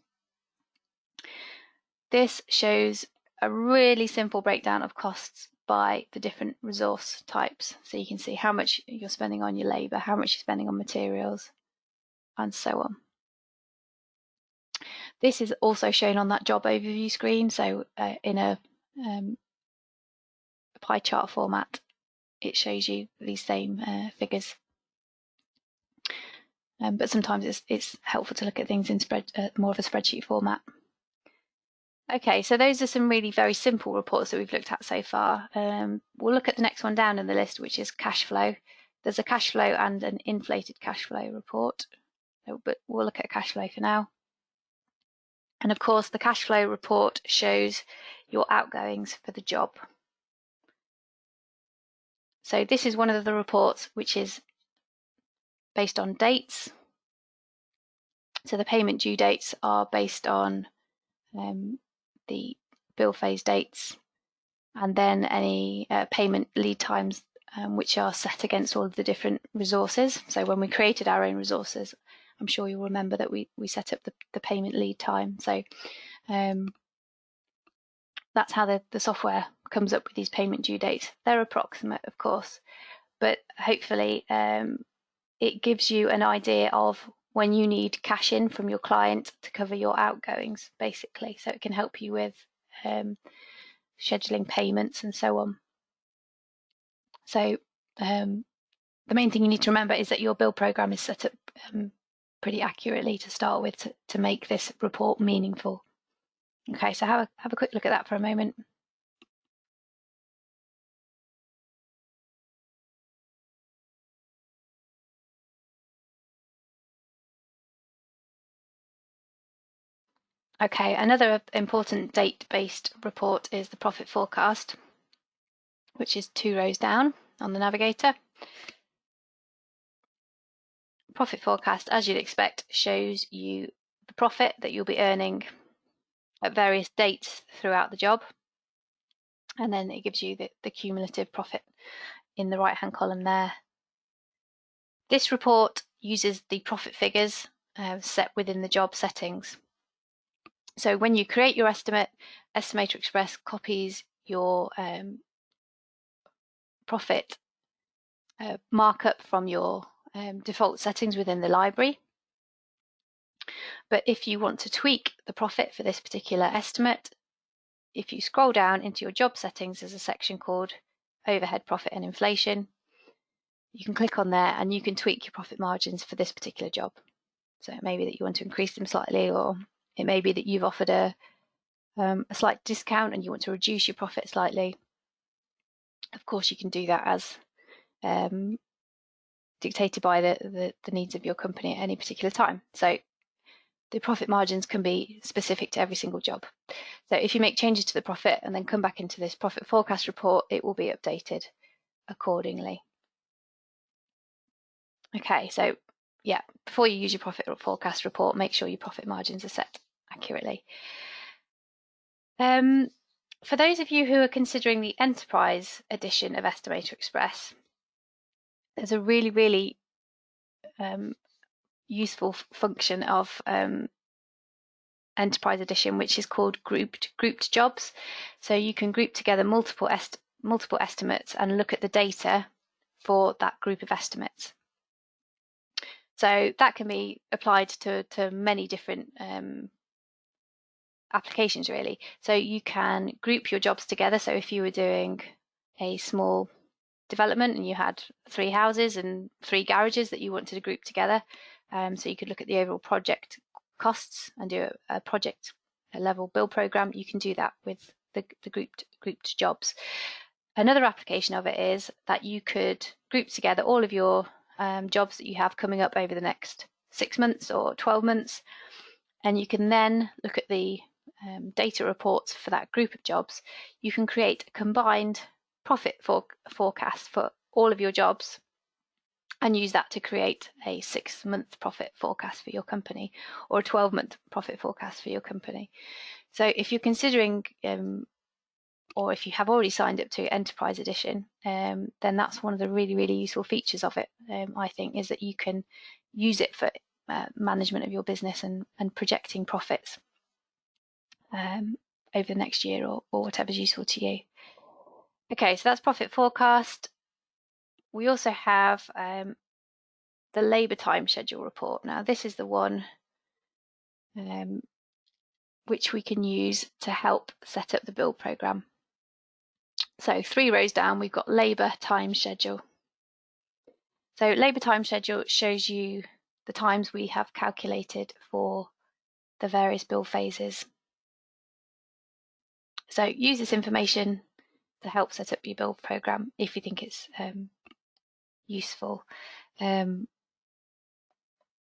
This shows a really simple breakdown of costs by the different resource types. So you can see how much you're spending on your labour, how much you're spending on materials, and so on. This is also shown on that job overview screen. So in a pie chart format, it shows you these same figures. But sometimes it's helpful to look at things in more of a spreadsheet format. Okay, so those are some really very simple reports that we've looked at so far. We'll look at the next one down in the list, which is cash flow. There's a cash flow and an inflated cash flow report, but we'll look at cash flow for now. And of course, the cash flow report shows your outgoings for the job. So this is one of the reports which is based on dates. So the payment due dates are based on the bill phase dates, and then any payment lead times which are set against all of the different resources. So when we created our own resources, I'm sure you'll remember that we set up the payment lead time. So that's how the software comes up with these payment due dates. They're approximate, of course, but hopefully it gives you an idea of when you need cash in from your client to cover your outgoings, basically. So it can help you with scheduling payments and so on. So the main thing you need to remember is that your bill program is set up pretty accurately to start with to make this report meaningful. Okay, so have a quick look at that for a moment. Okay, another important date-based report is the profit forecast, which is 2 rows down on the Navigator. Profit forecast, as you'd expect, shows you the profit that you'll be earning at various dates throughout the job, and then it gives you the cumulative profit in the right-hand column there. This report uses the profit figures set within the job settings. So when you create your estimate, EstimatorXpress copies your profit markup from your default settings within the library. But if you want to tweak the profit for this particular estimate, if you scroll down into your job settings, there's a section called Overhead Profit and Inflation. You can click on there and you can tweak your profit margins for this particular job. So it may be that you want to increase them slightly, or it may be that you've offered a slight discount and you want to reduce your profit slightly. Of course, you can do that as dictated by the needs of your company at any particular time. So the profit margins can be specific to every single job. So if you make changes to the profit and then come back into this profit forecast report, it will be updated accordingly. Okay, so yeah, before you use your profit forecast report, make sure your profit margins are set accurately. For those of you who are considering the Enterprise edition of EstimatorXpress, there's a really useful function of Enterprise edition, which is called grouped jobs. So you can group together multiple estimates and look at the data for that group of estimates. So that can be applied to many different applications, really. So you can group your jobs together. So if you were doing a small development and you had 3 houses and 3 garages that you wanted to group together, so you could look at the overall project costs and do a project level bill program, you can do that with the grouped jobs. Another application of it is that you could group together all of your jobs that you have coming up over the next 6 months or 12 months, and you can then look at the data reports for that group of jobs. You can create a combined profit forecast for all of your jobs and use that to create a 6-month profit forecast for your company or a 12-month profit forecast for your company. So if you're considering or if you have already signed up to Enterprise Edition, then that's one of the really useful features of it, I think, is that you can use it for management of your business and projecting profits over the next year or whatever's useful to you. Okay, so that's profit forecast. We also have the labour time schedule report. Now, this is the one which we can use to help set up the build programme. So 3 rows down, we've got labour time schedule. So labour time schedule shows you the times we have calculated for the various build phases. So use this information to help set up your build programme if you think it's useful.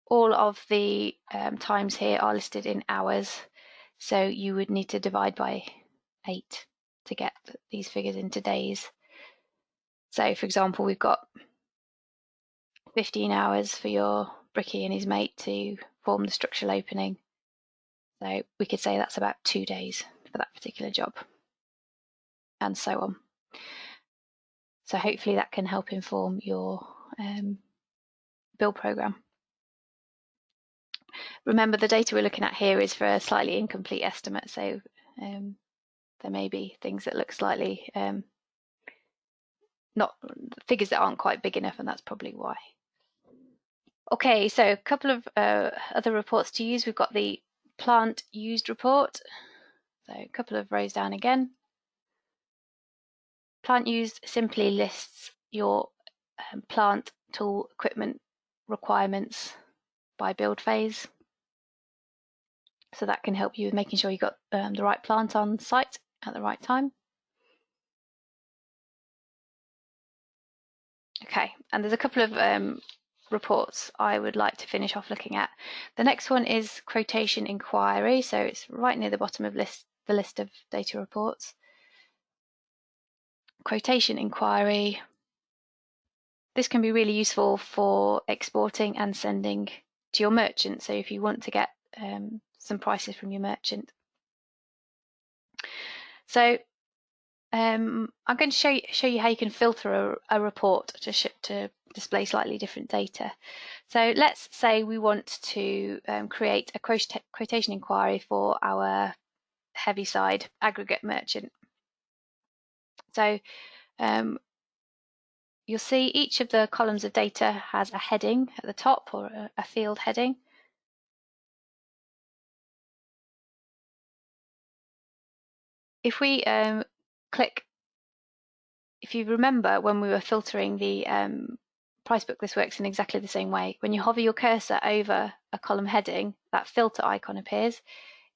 All of the times here are listed in hours, so you would need to divide by 8 to get these figures into days. So for example, we've got 15 hours for your brickie and his mate to form the structural opening. So we could say that's about 2 days for that particular job, and so on. So hopefully that can help inform your build program. Remember, the data we're looking at here is for a slightly incomplete estimate, so there may be things that look slightly not figures that aren't quite big enough, and that's probably why. Okay, so a couple of other reports to use. We've got the plant used report. So a couple of rows down again. Plant used simply lists your plant, tool, equipment requirements by build phase. So that can help you with making sure you got the right plant on site at the right time. Okay, and there's a couple of reports I would like to finish off looking at. The next one is Quotation Inquiry, so it's right near the bottom of the list of data reports. Quotation Inquiry. This can be really useful for exporting and sending to your merchant. So if you want to get some prices from your merchant. So I'm going to show you how you can filter a report to display slightly different data. So let's say we want to create a quotation inquiry for our heavy side aggregate merchant. So you'll see each of the columns of data has a heading at the top, or a field heading. If we click, if you remember when we were filtering the price book, this works in exactly the same way. When you hover your cursor over a column heading, that filter icon appears.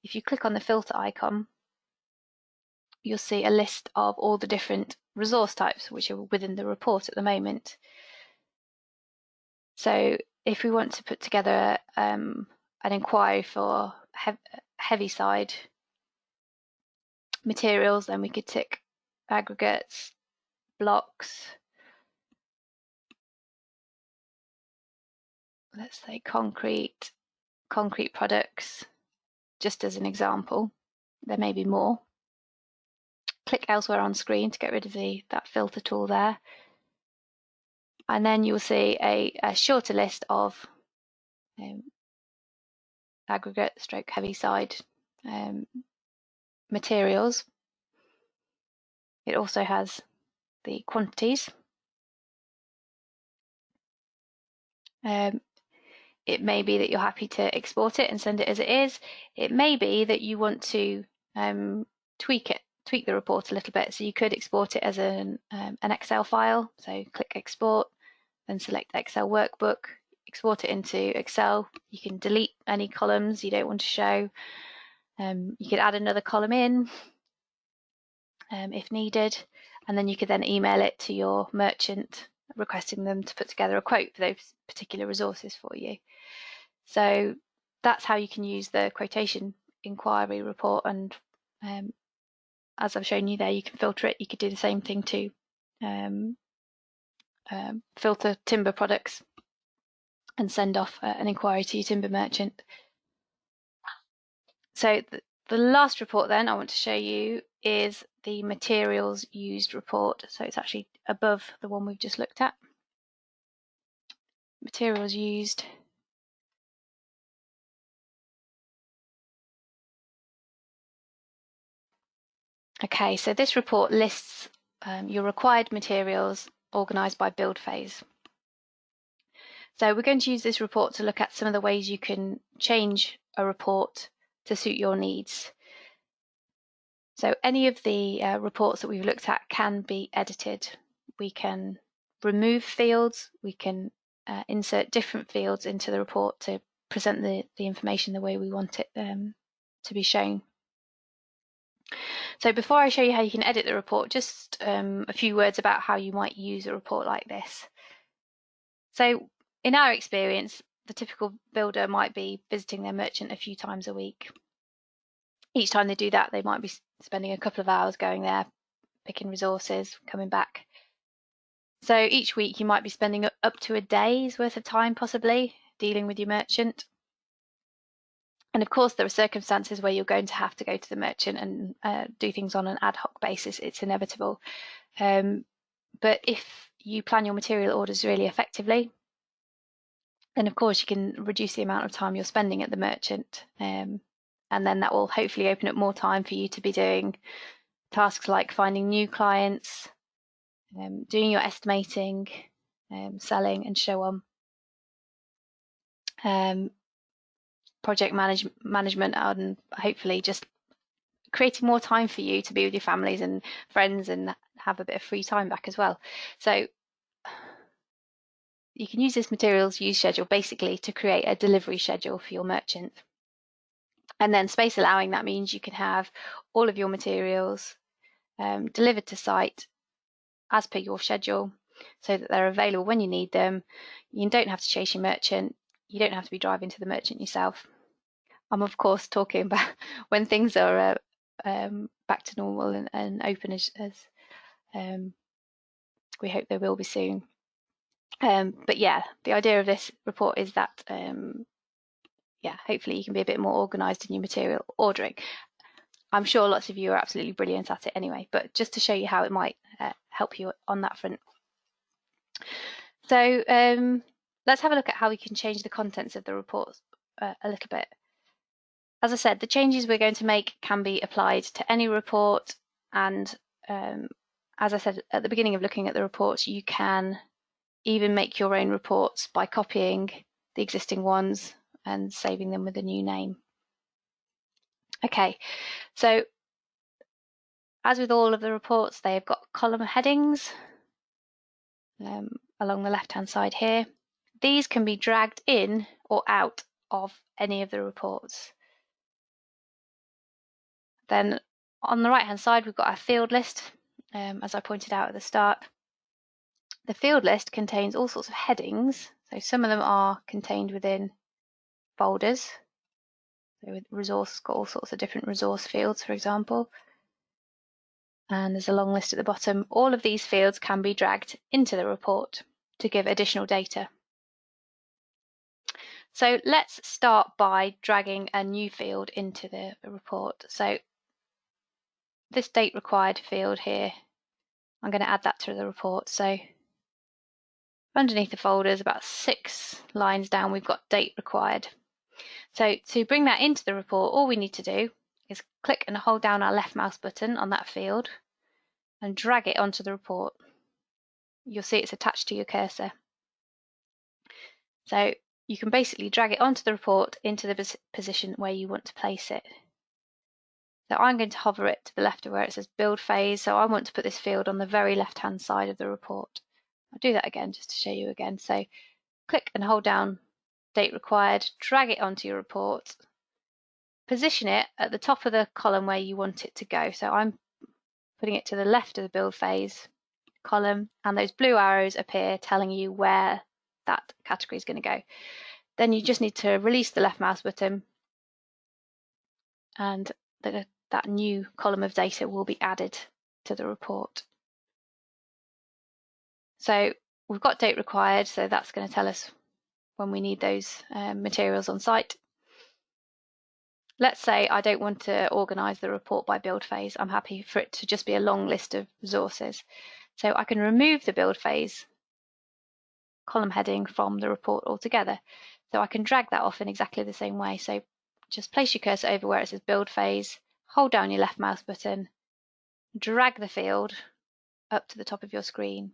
If you click on the filter icon, you'll see a list of all the different resource types which are within the report at the moment. So if we want to put together an inquiry for heavy side materials, then we could tick aggregates, blocks, let's say concrete products, just as an example. There may be more. Click elsewhere on screen to get rid of that filter tool there. And then you'll see a shorter list of aggregate stroke heavy side materials. It also has the quantities. It may be that you're happy to export it and send it as it is. It may be that you want to tweak the report a little bit. So you could export it as an Excel file. So click export, then select Excel workbook, export it into Excel. You can delete any columns you don't want to show. You could add another column in if needed, and then you could then email it to your merchant requesting them to put together a quote for those particular resources for you. So that's how you can use the quotation inquiry report, and as I've shown you there, you can filter it. You could do the same thing to filter timber products and send off an inquiry to your timber merchant. So the last report then I want to show you is the materials used report. So it's actually above the one we've just looked at. Materials used. Okay, so this report lists your required materials organised by build phase. So we're going to use this report to look at some of the ways you can change a report to suit your needs. So any of the reports that we've looked at can be edited. We can remove fields, we can insert different fields into the report to present the information the way we want it to be shown. So before I show you how you can edit the report, just a few words about how you might use a report like this. So in our experience, the typical builder might be visiting their merchant a few times a week. Each time they do that, they might be spending a couple of hours going there, picking resources, coming back. So each week you might be spending up to a day's worth of time possibly dealing with your merchant. And of course, there are circumstances where you're going to have to go to the merchant and do things on an ad hoc basis. It's inevitable. But if you plan your material orders really effectively, then of course you can reduce the amount of time you're spending at the merchant. And then that will hopefully open up more time for you to be doing tasks like finding new clients, doing your estimating, selling, and so on. Project management, and hopefully just creating more time for you to be with your families and friends and have a bit of free time back as well. So you can use this materials use schedule basically to create a delivery schedule for your merchant. And then space allowing, that means you can have all of your materials delivered to site as per your schedule so that they're available when you need them. You don't have to chase your merchant. You don't have to be driving to the merchant yourself. I'm of course talking about when things are back to normal and open as we hope they will be soon. But yeah, the idea of this report is that yeah, hopefully you can be a bit more organised in your material ordering. I'm sure lots of you are absolutely brilliant at it anyway, but just to show you how it might help you on that front. So let's have a look at how we can change the contents of the reports a little bit. As I said, the changes we're going to make can be applied to any report, and as I said at the beginning of looking at the reports, you can even make your own reports by copying the existing ones and saving them with a new name. Okay, so as with all of the reports, they have got column headings along the left-hand side here. These can be dragged in or out of any of the reports. Then on the right-hand side, we've got our field list, as I pointed out at the start. The field list contains all sorts of headings. So some of them are contained within folders. So with resource, got all sorts of different resource fields, for example. And there's a long list at the bottom. All of these fields can be dragged into the report to give additional data. So let's start by dragging a new field into the report. So this date required field here, I'm going to add that to the report. So underneath the folders, about 6 lines down, we've got date required. So to bring that into the report, all we need to do is click and hold down our left mouse button on that field and drag it onto the report. You'll see it's attached to your cursor. So you can basically drag it onto the report into the position where you want to place it. So I'm going to hover it to the left of where it says build phase. So I want to put this field on the very left-hand side of the report. I'll do that again just to show you again. So click and hold down date required, drag it onto your report, position it at the top of the column where you want it to go. So I'm putting it to the left of the build phase column, and those blue arrows appear telling you where that category is going to go. Then you just need to release the left mouse button and that new column of data will be added to the report. So we've got date required, so that's going to tell us when we need those materials on site. Let's say I don't want to organise the report by build phase. I'm happy for it to just be a long list of resources. So I can remove the build phase column heading from the report altogether. So I can drag that off in exactly the same way. So just place your cursor over where it says build phase, hold down your left mouse button, drag the field up to the top of your screen.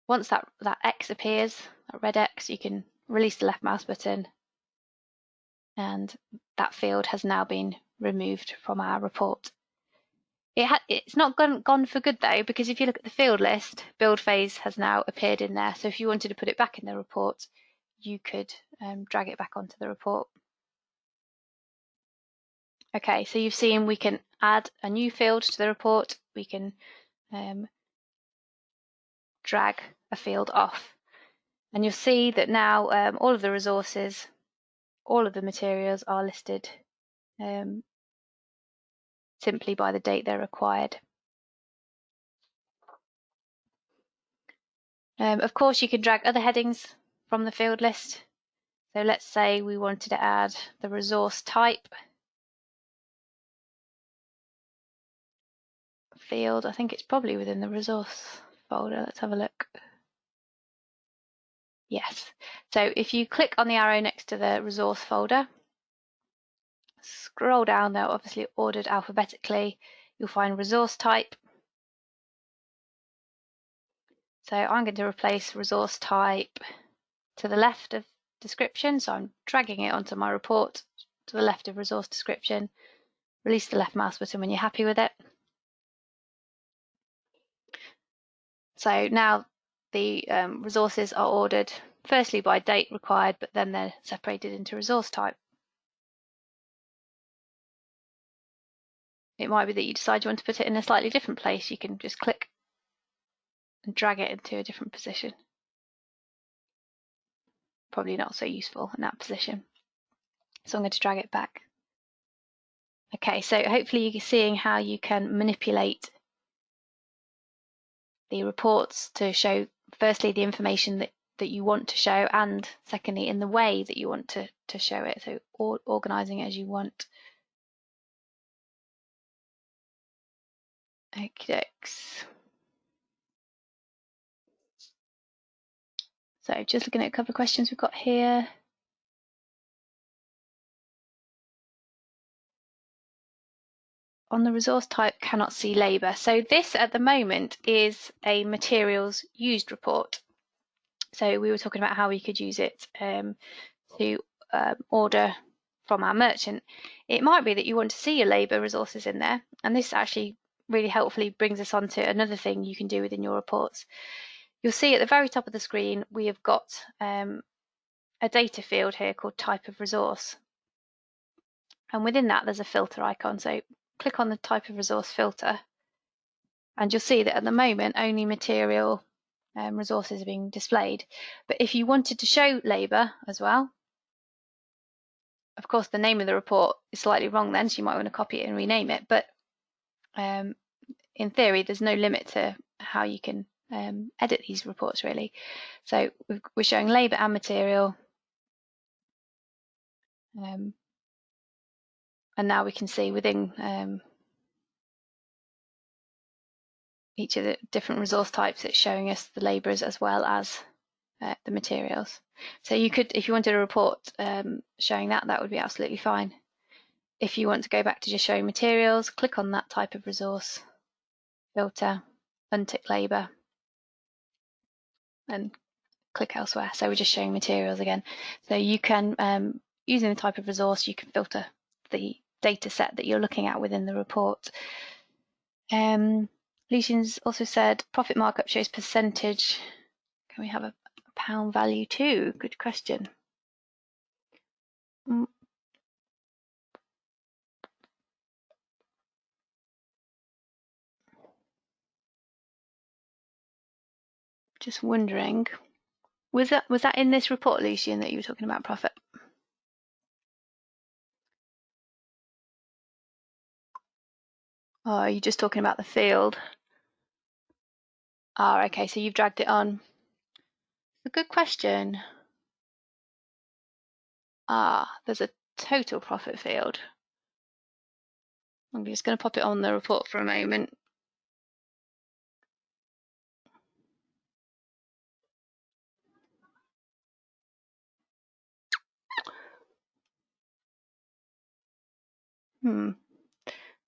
Once that X appears, that red X, you can release the left mouse button and that field has now been removed from our report. It's not gone for good though, because if you look at the field list, build phase has now appeared in there. So if you wanted to put it back in the report, you could drag it back onto the report. Okay, so you've seen we can add a new field to the report. We can drag a field off. And you'll see that now all of the resources, all of the materials are listed simply by the date they're required. Of course, you can drag other headings from the field list. So let's say we wanted to add the resource type field. I think it's probably within the resource folder. Let's have a look. Yes. So if you click on the arrow next to the resource folder, scroll down, they're obviously ordered alphabetically. You'll find resource type. So I'm going to replace resource type to the left of description. So I'm dragging it onto my report to the left of resource description. Release the left mouse button when you're happy with it. So now the resources are ordered firstly by date required, but then they're separated into resource type. It might be that you decide you want to put it in a slightly different place. You can just click and drag it into a different position. Probably not so useful in that position. So I'm going to drag it back. Okay, so hopefully you're seeing how you can manipulate the reports to show firstly the information that you want to show, and secondly in the way that you want to show it, so organizing it as you want. Okay. So just looking at a couple of questions we've got here. On the resource type, cannot see labour. So this at the moment is a materials used report. So we were talking about how we could use it to order from our merchant. It might be that you want to see your labour resources in there, and this actually really helpfully brings us on to another thing you can do within your reports. You'll see at the very top of the screen we have got a data field here called type of resource, and within that there's a filter icon. So click on the type of resource filter and you'll see that at the moment only material resources are being displayed. But if you wanted to show labour as well, of course the name of the report is slightly wrong then, so you might want to copy it and rename it, but in theory there's no limit to how you can edit these reports really. So we're showing labour and material, and now we can see within each of the different resource types it's showing us the labourers as well as the materials. So you could, if you wanted a report showing that, that would be absolutely fine. If you want to go back to just showing materials, click on that type of resource filter, untick labour, and click elsewhere. So we're just showing materials again. So you can, using the type of resource, you can filter the data set that you're looking at within the report. Lucian's also said profit markup shows percentage. Can we have a pound value too? Good question. Just wondering, was that in this report, Lucian, that you were talking about profit? Oh, are you just talking about the field? Ah, okay, so you've dragged it on. A good question. Ah, there's a total profit field. I'm just going to pop it on the report for a moment.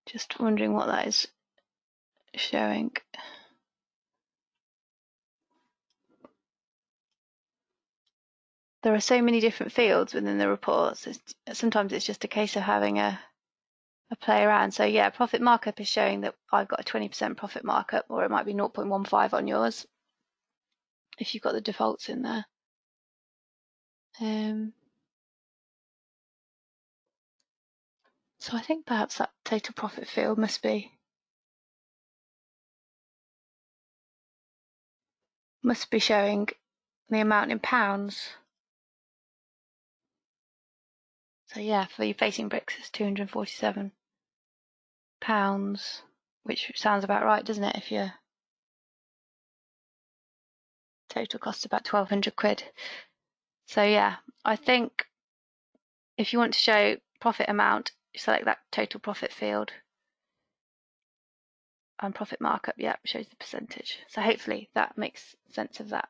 Just wondering what that is showing. There are so many different fields within the reports. Sometimes it's just a case of having a play around. So yeah, profit markup is showing that I've got a 20% profit markup, or it might be 0.15 on yours if you've got the defaults in there. So I think perhaps that total profit field must be showing the amount in pounds. So yeah, for your facing bricks it's £247, which sounds about right, doesn't it? If you're Total cost about 1,200 quid. So yeah, I think if you want to show profit amount, select that total profit field. And profit markup, yeah, shows the percentage. So hopefully that makes sense of that.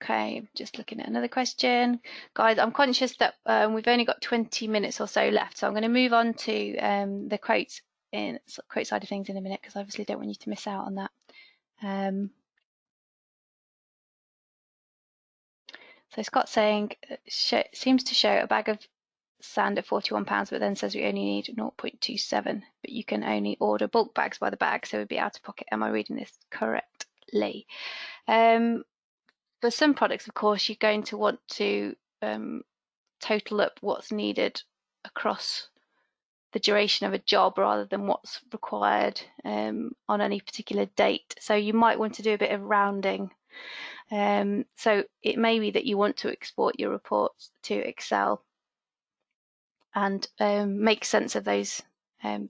Okay, just looking at another question. Guys, I'm conscious that we've only got 20 minutes or so left, so I'm going to move on to the quote side of things in a minute, because I obviously don't want you to miss out on that. So Scott's saying, seems to show a bag of sand at £41, but then says we only need 0.27, but you can only order bulk bags by the bag, so it would be out of pocket. Am I reading this correctly? For some products, of course, you're going to want to total up what's needed across the duration of a job rather than what's required on any particular date. So you might want to do a bit of rounding. So it may be that you want to export your reports to Excel and make sense of those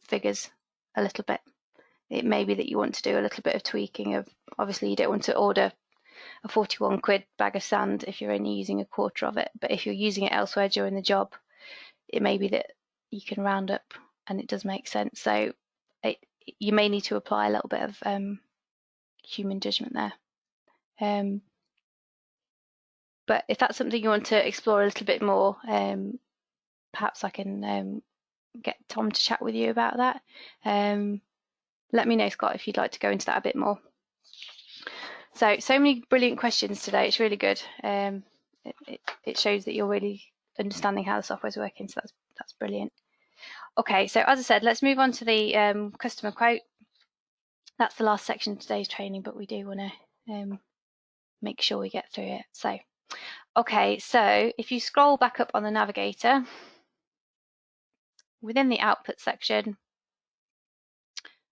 figures a little bit. It may be that you want to do a little bit of tweaking of, obviously you don't want to order a 41 quid bag of sand if you're only using a quarter of it, but if you're using it elsewhere during the job, it may be that you can round up and it does make sense. So you may need to apply a little bit of human judgment there. But if that's something you want to explore a little bit more, perhaps I can get Tom to chat with you about that. Let me know, Scott, if you'd like to go into that a bit more. So many brilliant questions today. It's really good. It shows that you're really understanding how the software is working, so that's brilliant. Okay, so as I said, let's move on to the customer quote. That's the last section of today's training, but we do want to make sure we get through it. So, okay, so if you scroll back up on the Navigator, within the output section,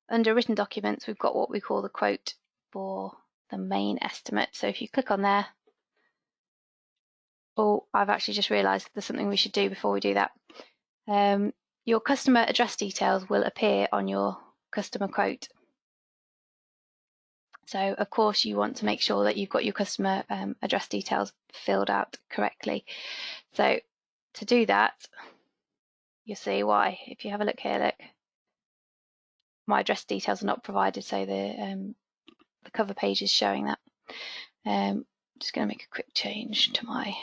under written documents, we've got what we call the quote for the main estimate. So if you click on there, oh, I've actually just realised there's something we should do before we do that. Your customer address details will appear on your customer quote. So of course you want to make sure that you've got your customer address details filled out correctly. So to do that, you'll see why. If you have a look here, look, my address details are not provided, so the cover page is showing that. I'm just going to make a quick change to my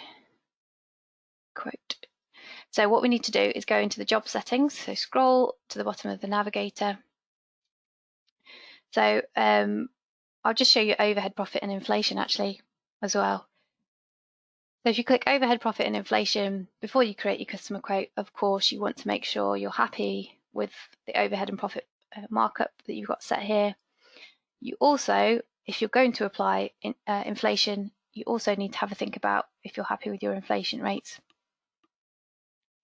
quote. So what we need to do is go into the job settings. So scroll to the bottom of the Navigator. So I'll just show you overhead profit and inflation actually as well. So if you click overhead profit and inflation, before you create your customer quote, of course, you want to make sure you're happy with the overhead and profit markup that you've got set here. You also, if you're going to apply inflation, you also need to have a think about if you're happy with your inflation rates.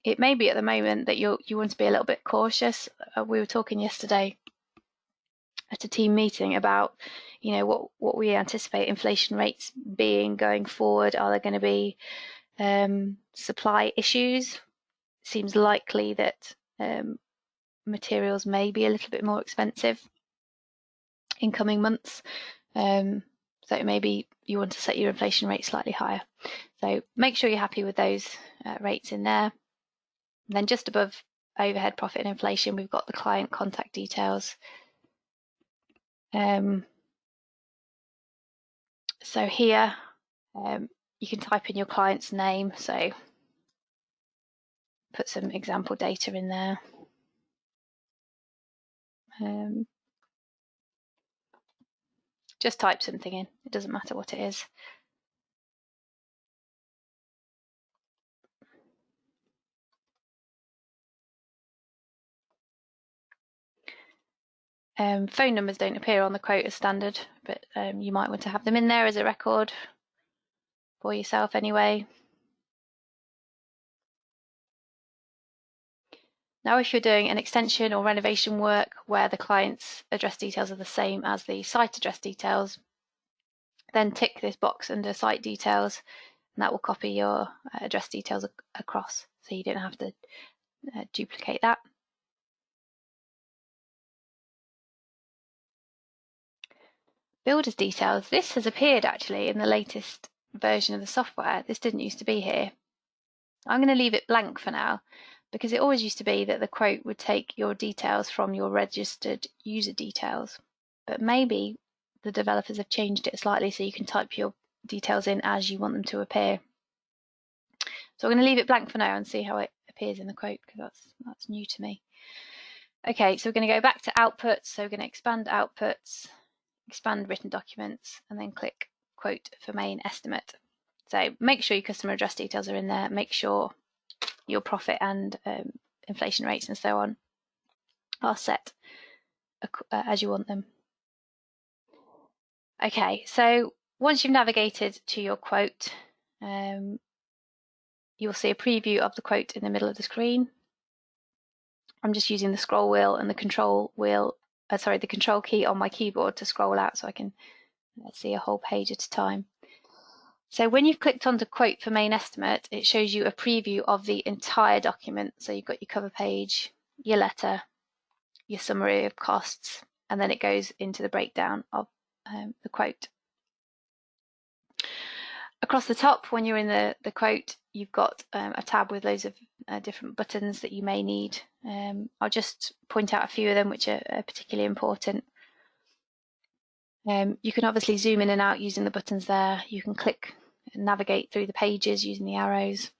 It may be at the moment that you want to be a little bit cautious. We were talking yesterday at a team meeting about, you know, what we anticipate inflation rates being going forward. Are there going to be supply issues? It seems likely that materials may be a little bit more expensive in coming months. So maybe you want to set your inflation rate slightly higher. So make sure you're happy with those rates in there. And then just above overhead profit and inflation, we've got the client contact details. So here you can type in your client's name, so put some example data in there. Just type something in, it doesn't matter what it is. Phone numbers don't appear on the quote as standard, but you might want to have them in there as a record for yourself anyway. Now, if you're doing an extension or renovation work where the client's address details are the same as the site address details, then tick this box under site details, and that will copy your address details across, so you don't have to duplicate that. builder's details. This has appeared actually in the latest version of the software. This didn't used to be here. I'm going to leave it blank for now because it always used to be that the quote would take your details from your registered user details. But maybe the developers have changed it slightly so you can type your details in as you want them to appear. So I'm going to leave it blank for now and see how it appears in the quote because that's new to me. Okay, so we're going to go back to outputs. So we're going to expand outputs, expand written documents, and then click quote for main estimate. So make sure your customer address details are in there. Make sure your profit and inflation rates and so on are set as you want them. Okay, so once you've navigated to your quote, you'll see a preview of the quote in the middle of the screen. I'm just using the scroll wheel and the control wheel, the control key on my keyboard to scroll out so I can see a whole page at a time. So when you've clicked onto quote for main estimate, it shows you a preview of the entire document. So you've got your cover page, your letter, your summary of costs, and then it goes into the breakdown of the quote. Across the top, when you're in the quote, you've got a tab with loads of different buttons that you may need. I'll just point out a few of them which are particularly important. You can obviously zoom in and out using the buttons there. You can click and navigate through the pages using the arrows.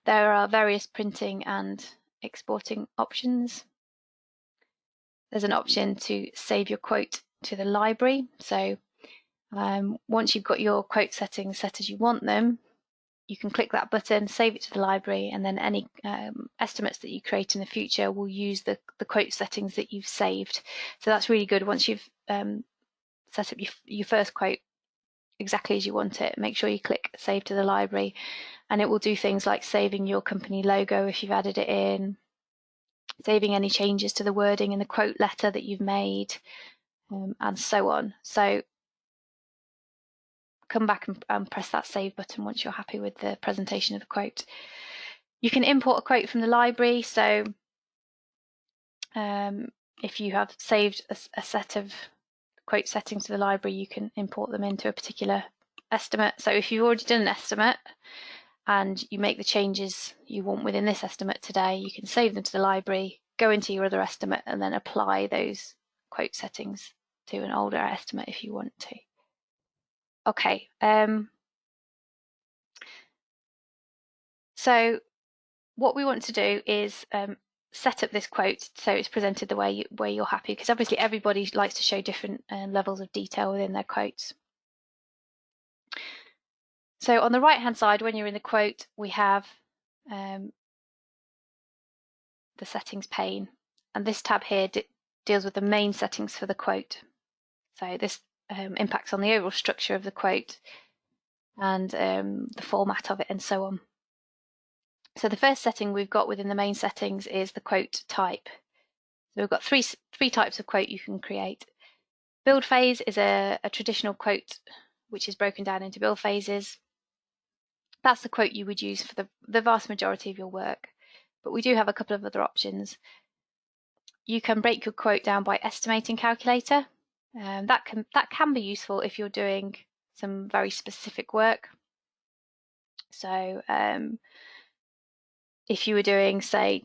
There are various printing and exporting options. There's an option to save your quote to the library. So once you've got your quote settings set as you want them, you can click that button, save it to the library, and then any estimates that you create in the future will use the quote settings that you've saved. So that's really good. Once you've set up your first quote exactly as you want it, make sure you click save to the library, and it will do things like saving your company logo if you've added it in, saving any changes to the wording in the quote letter that you've made, and so on. So come back and press that save button once you're happy with the presentation of the quote. You can import a quote from the library. So if you have saved a set of quote settings to the library, you can import them into a particular estimate. So if you've already done an estimate and you make the changes you want within this estimate today, you can save them to the library, go into your other estimate, and then apply those quote settings to an older estimate if you want to. Okay, so what we want to do is set up this quote so it's presented the way you're happy, because obviously everybody likes to show different levels of detail within their quotes. So on the right hand side, when you're in the quote, we have the settings pane, and this tab here deals with the main settings for the quote. So this impacts on the overall structure of the quote and the format of it and so on. So the first setting we've got within the main settings is the quote type. So we've got three types of quote you can create. Build phase is a traditional quote which is broken down into build phases. That's the quote you would use for the vast majority of your work. But we do have a couple of other options. You can break your quote down by estimating calculator. That can be useful if you're doing some very specific work. So if you were doing, say,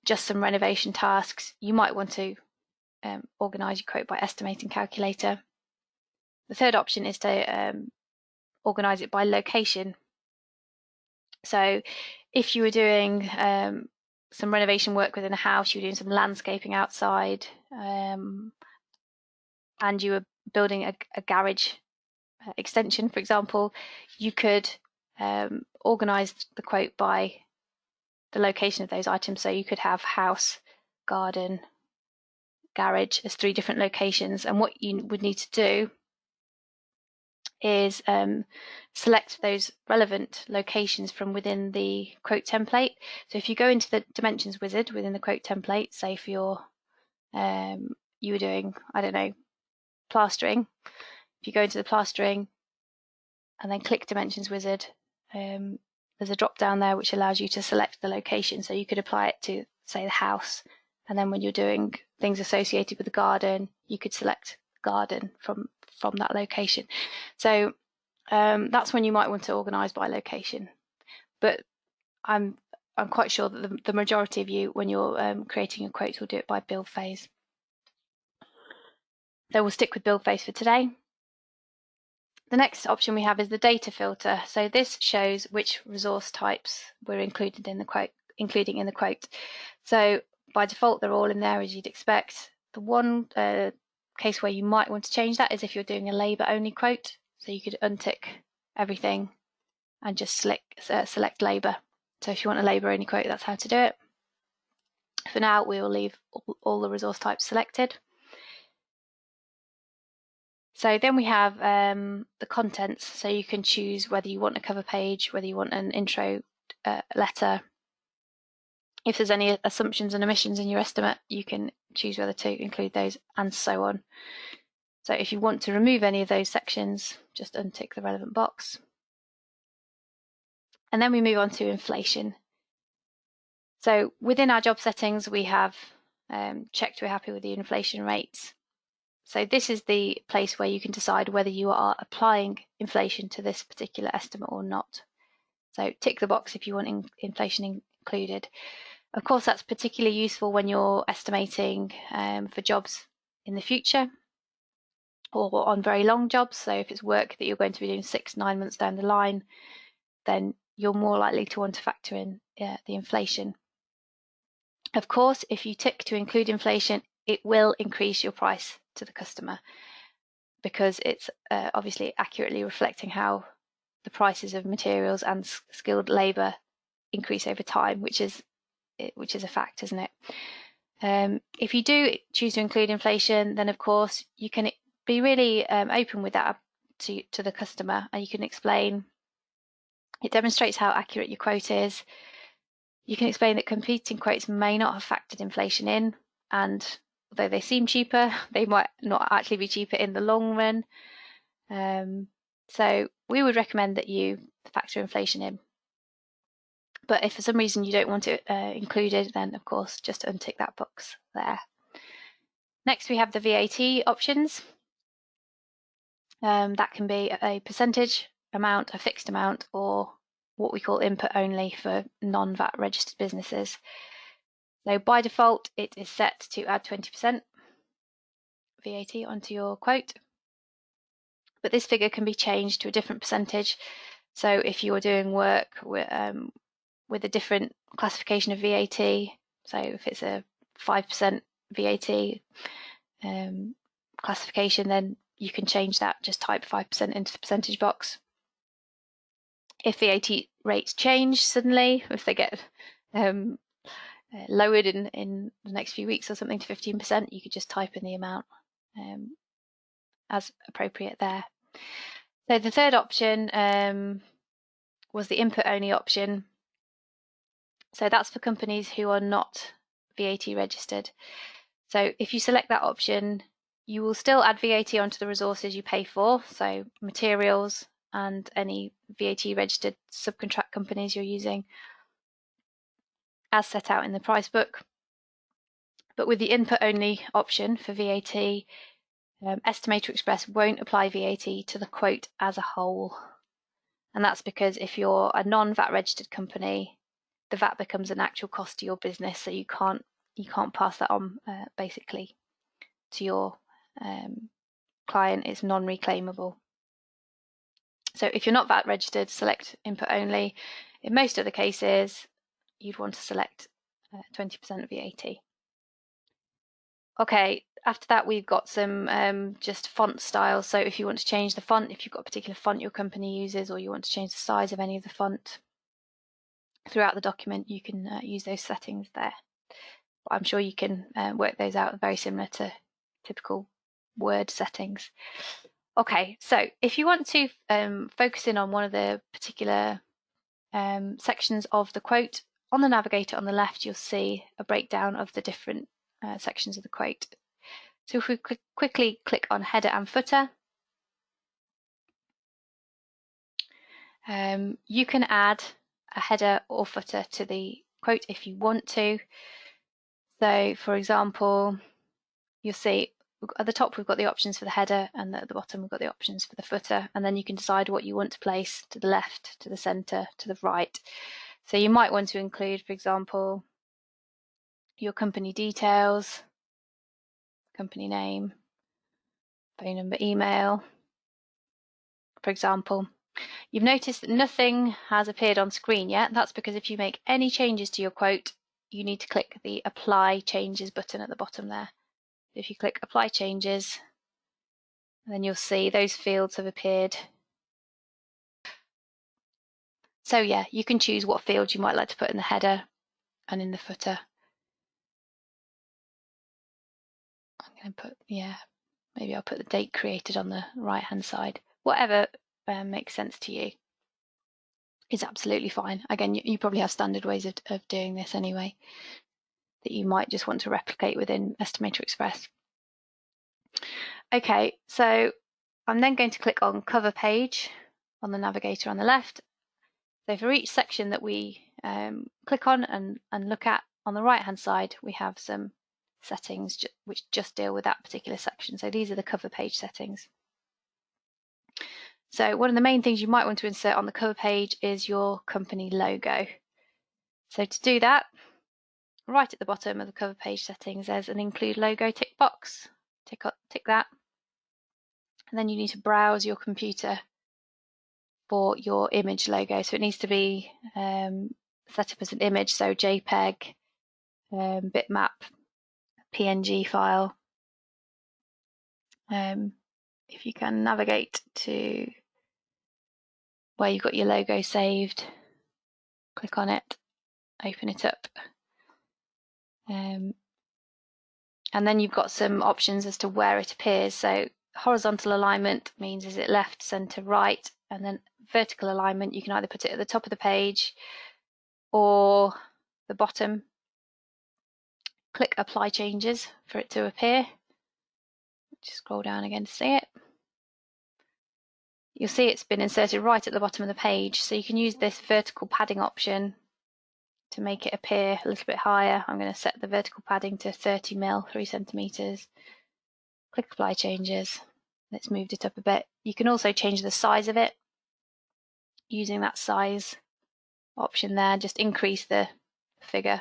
just some renovation tasks, you might want to organise your quote by estimating calculator. The third option is to organise it by location. So if you were doing some renovation work within a house, you were doing some landscaping outside, and you were building a garage extension, for example, you could organise the quote by the location of those items. So you could have house, garden, garage as 3 different locations, and what you would need to do is select those relevant locations from within the quote template. So if you go into the dimensions wizard within the quote template, say for your you were doing, I don't know, plastering, if you go into the plastering and then click dimensions wizard, there's a drop down there which allows you to select the location. So you could apply it to, say, the house, and then when you're doing things associated with the garden, you could select garden from that location. So that's when you might want to organise by location. But I'm quite sure that the majority of you, when you're creating a quote, will do it by build phase. So we'll stick with build phase for today. The next option we have is the data filter. So this shows which resource types we're including in the quote. So by default, they're all in there as you'd expect. The one case where you might want to change that is if you're doing a labour only quote. So you could untick everything and just select labour. So if you want a labour only quote, that's how to do it. For now, we will leave all the resource types selected. So then we have the contents. So you can choose whether you want a cover page, whether you want an intro letter. If there's any assumptions and omissions in your estimate, you can choose whether to include those, and so on. So if you want to remove any of those sections, just untick the relevant box. And then we move on to inflation. So within our job settings, we have checked we're happy with the inflation rates. So this is the place where you can decide whether you are applying inflation to this particular estimate or not. So tick the box if you want inflation included. Of course, that's particularly useful when you're estimating for jobs in the future or on very long jobs. So if it's work that you're going to be doing 6-9 months down the line, then you're more likely to want to factor in the inflation. Of course, if you tick to include inflation, it will increase your price to the customer because it's obviously accurately reflecting how the prices of materials and skilled labour increase over time, which is a fact, isn't it? If you do choose to include inflation, then of course you can be really open with that to the customer, and you can explain. It demonstrates how accurate your quote is. You can explain that competing quotes may not have factored inflation in, and although they seem cheaper, they might not actually be cheaper in the long run. So we would recommend that you factor inflation in. But if for some reason you don't want it included, then of course just untick that box there. Next we have the V80 options. That can be a percentage amount, a fixed amount, or what we call input only for non-VAT registered businesses. So by default, it is set to add 20% VAT onto your quote, but this figure can be changed to a different percentage. So if you're doing work with a different classification of VAT, so if it's a 5% VAT classification, then you can change that, just type 5% into the percentage box. If VAT rates change suddenly, if they get lowered in the next few weeks or something to 15%, you could just type in the amount as appropriate there. So the third option was the input only option. So that's for companies who are not VAT registered. So if you select that option, you will still add VAT onto the resources you pay for, so materials and any VAT registered subcontract companies you're using, as set out in the price book. But with the input only option for VAT, EstimatorXpress won't apply VAT to the quote as a whole. And that's because if you're a non-VAT registered company, the VAT becomes an actual cost to your business, so you can't pass that on basically to your client. It's non-reclaimable. So if you're not VAT registered, select input only. In most other cases, you'd want to select 20% of VAT. Okay, after that we've got some just font styles. So if you want to change the font, if you've got a particular font your company uses, or you want to change the size of any of the font throughout the document, you can use those settings there. But I'm sure you can work those out, very similar to typical Word settings. Okay, so if you want to focus in on one of the particular sections of the quote, on the Navigator on the left you'll see a breakdown of the different sections of the quote. So if we quickly click on header and footer, you can add a header or footer to the quote if you want to. So for example, you'll see at the top we've got the options for the header, and at the bottom we've got the options for the footer, and then you can decide what you want to place to the left, to the center, to the right. So you might want to include, for example, your company details, company name, phone number, email, for example. You've noticed that nothing has appeared on screen yet. That's because if you make any changes to your quote, you need to click the Apply Changes button at the bottom there. If you click Apply Changes, then you'll see those fields have appeared. So yeah, you can choose what fields you might like to put in the header and in the footer. I'm going to put, yeah, maybe I'll put the date created on the right hand side. Whatever makes sense to you is absolutely fine. Again, you probably have standard ways of doing this anyway that you might just want to replicate within EstimatorXpress. Okay, so I'm then going to click on Cover Page on the Navigator on the left. So for each section that we click on and look at, on the right hand side we have some settings which just deal with that particular section. So these are the cover page settings. So one of the main things you might want to insert on the cover page is your company logo. So to do that, right at the bottom of the cover page settings there's an Include Logo tick box. Tick that, and then you need to browse your computer for your image logo. So it needs to be set up as an image, so JPEG, bitmap, PNG file. If you can navigate to where you've got your logo saved, click on it, open it up, and then you've got some options as to where it appears. So horizontal alignment means is it left, center, right, and then vertical alignment you can either put it at the top of the page or the bottom. Click Apply Changes for it to appear. Just scroll down again to see it. You'll see it's been inserted right at the bottom of the page, so you can use this vertical padding option to make it appear a little bit higher. I'm going to set the vertical padding to 30 mil, 3 centimeters. Click Apply Changes. It's moved it up a bit. You can also change the size of it using that size option there. Just increase the figure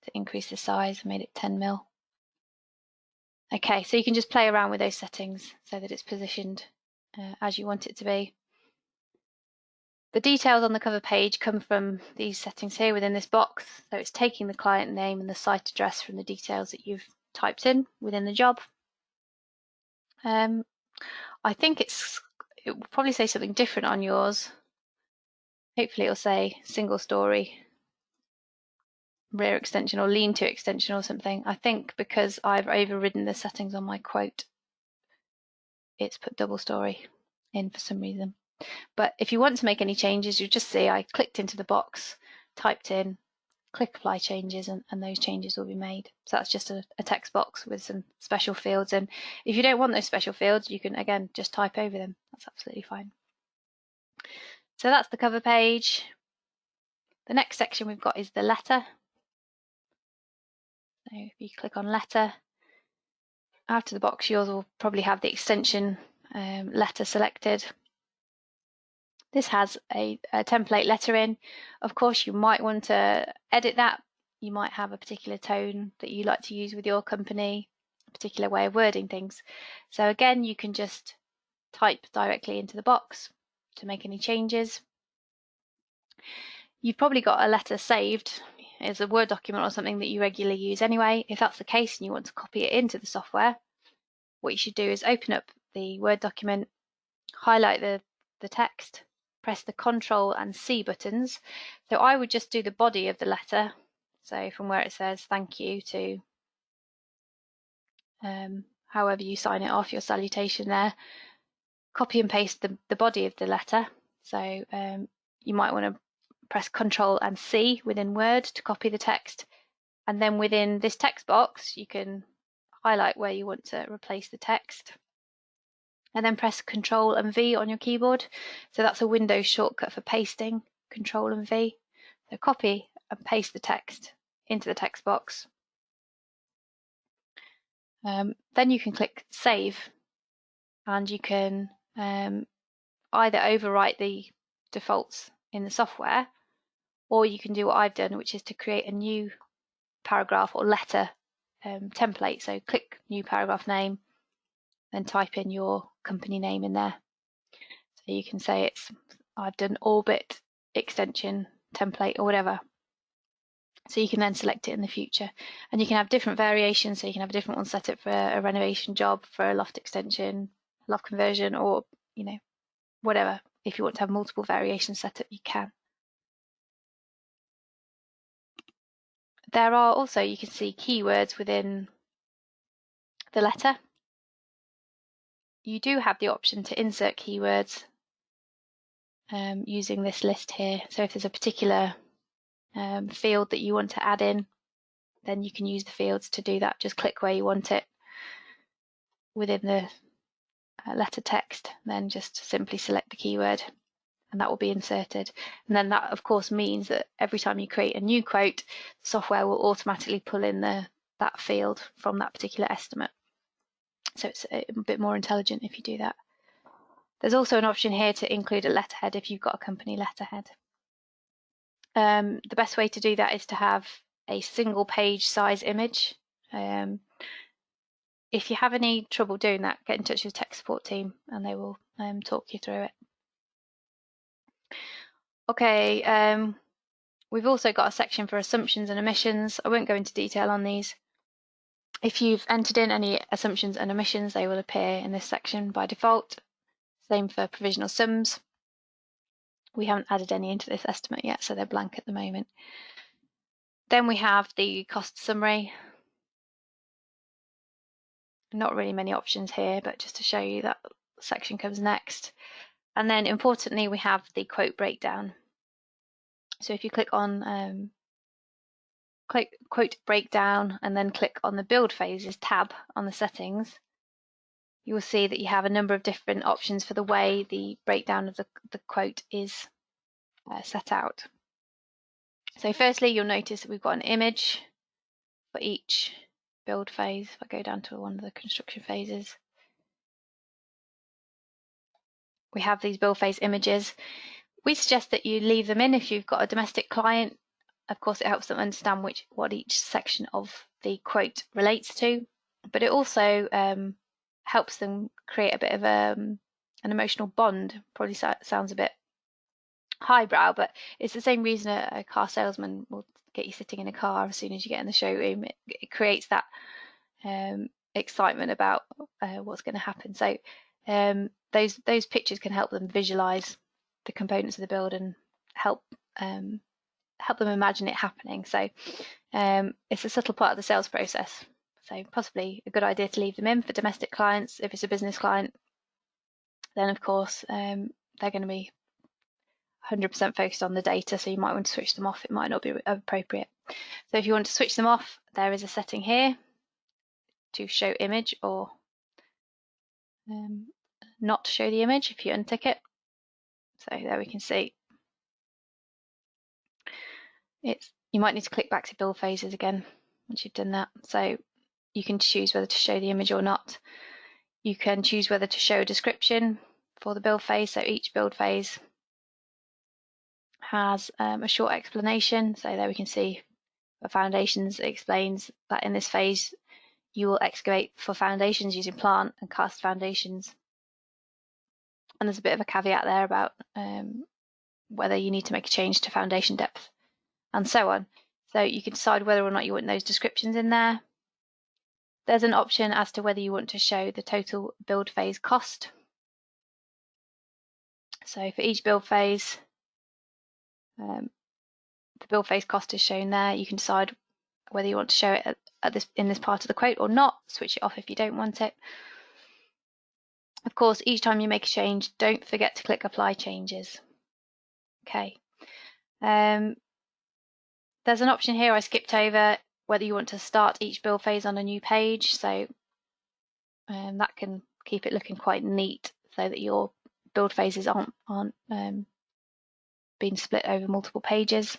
to increase the size. I made it 10 mil. Okay, so you can just play around with those settings so that it's positioned as you want it to be. The details on the cover page come from these settings here within this box. So it's taking the client name and the site address from the details that you've typed in within the job. I think it will probably say something different on yours. Hopefully it'll say single story rear extension or lean-to extension or something. I think because I've overridden the settings on my quote, it's put double story in for some reason. But if you want to make any changes, you just see I clicked into the box, typed in, click Apply Changes, and those changes will be made. So that's just a text box with some special fields, and if you don't want those special fields, you can again just type over them. That's absolutely fine. So that's the cover page. The next section we've got is the letter. So if you click on letter, after the box yours will probably have the extension letter selected. This has a template letter in. Of course, you might want to edit that. You might have a particular tone that you like to use with your company, a particular way of wording things. So again, you can just type directly into the box to make any changes. You've probably got a letter saved as a Word document or something that you regularly use anyway. If that's the case and you want to copy it into the software, what you should do is open up the Word document, highlight the text, press the Ctrl and C buttons. So I would just do the body of the letter. So from where it says thank you to however you sign it off, your salutation there, copy and paste the body of the letter. So you might want to press Ctrl and C within Word to copy the text, and then within this text box you can highlight where you want to replace the text, and then press Ctrl and V on your keyboard. So that's a Windows shortcut for pasting, Ctrl and V. So copy and paste the text into the text box. Then you can click Save, and you can either overwrite the defaults in the software, or you can do what I've done, which is to create a new paragraph or letter template. So click New Paragraph Name, then type in your company name in there. So you can say I've done Orbit extension template or whatever. So you can then select it in the future, and you can have different variations. So you can have a different one set up for a renovation job, for a loft extension, loft conversion, or whatever. If you want to have multiple variations set up, you can. There are also, you can see keywords within the letter. You do have the option to insert keywords using this list here. So if there's a particular field that you want to add in, then you can use the fields to do that. Just click where you want it within the letter text, then just simply select the keyword, and that will be inserted. And then that, of course, means that every time you create a new quote, the software will automatically pull in that field from that particular estimate. So it's a bit more intelligent if you do that. There's also an option here to include a letterhead if you've got a company letterhead. The best way to do that is to have a single page size image. If you have any trouble doing that, get in touch with the tech support team and they will talk you through it. Okay, we've also got a section for assumptions and omissions. I won't go into detail on these. If you've entered in any assumptions and omissions, they will appear in this section by default. Same for provisional sums. We haven't added any into this estimate yet, so they're blank at the moment. Then we have the cost summary. Not really many options here, but just to show you that section comes next. And then importantly, we have the quote breakdown. So if you click on quote breakdown and then click on the build phases tab on the settings, you will see that you have a number of different options for the way the breakdown of the quote is set out. So firstly, you'll notice that we've got an image for each build phase. If I go down to one of the construction phases, we have these build phase images. We suggest that you leave them in if you've got a domestic client. Of course, it helps them understand what each section of the quote relates to, but it also helps them create a bit of an emotional bond. Probably sounds a bit highbrow, but it's the same reason a car salesman will get you sitting in a car as soon as you get in the showroom. It creates that excitement about what's going to happen. So those pictures can help them visualize the components of the build and help them imagine it happening. So it's a subtle part of the sales process. So possibly a good idea to leave them in for domestic clients. If it's a business client, then of course they're going to be 100% focused on the data, so you might want to switch them off. It might not be appropriate. So if you want to switch them off, there is a setting here to show image or not show the image if you untick it. So there we can see you might need to click back to build phases again once you've done that. So you can choose whether to show the image or not. You can choose whether to show a description for the build phase. So each build phase has a short explanation. So there we can see for foundations, it explains that in this phase you will excavate for foundations using plant and cast foundations. And there's a bit of a caveat there about whether you need to make a change to foundation depth and so on. So you can decide whether or not you want those descriptions in there. There's an option as to whether you want to show the total build phase cost. So for each build phase, the build phase cost is shown there. You can decide whether you want to show it in this part of the quote or not. Switch it off if you don't want it. Of course, each time you make a change, don't forget to click Apply Changes. Okay. There's an option here I skipped over, whether you want to start each build phase on a new page. So that can keep it looking quite neat so that your build phases aren't being split over multiple pages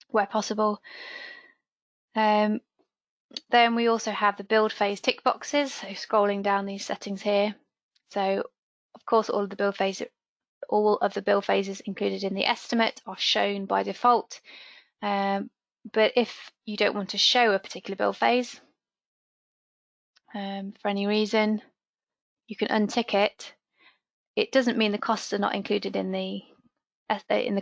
where possible. Then we also have the build phase tick boxes, so scrolling down these settings here. So of course all of the build phases included in the estimate are shown by default, but if you don't want to show a particular build phase for any reason, you can untick it. It doesn't mean the costs are not included in the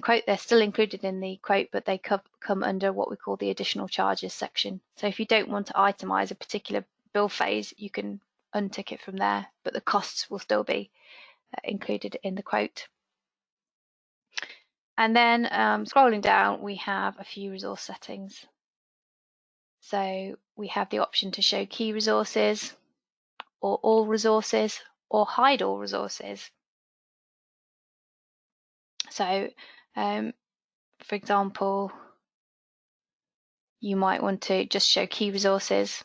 quote. They're still included in the quote, but they come under what we call the additional charges section. So if you don't want to itemize a particular bill phase, you can untick it from there, but the costs will still be included in the quote. And then scrolling down, we have a few resource settings. So we have the option to show key resources, or all resources, or hide all resources. So for example, you might want to just show key resources.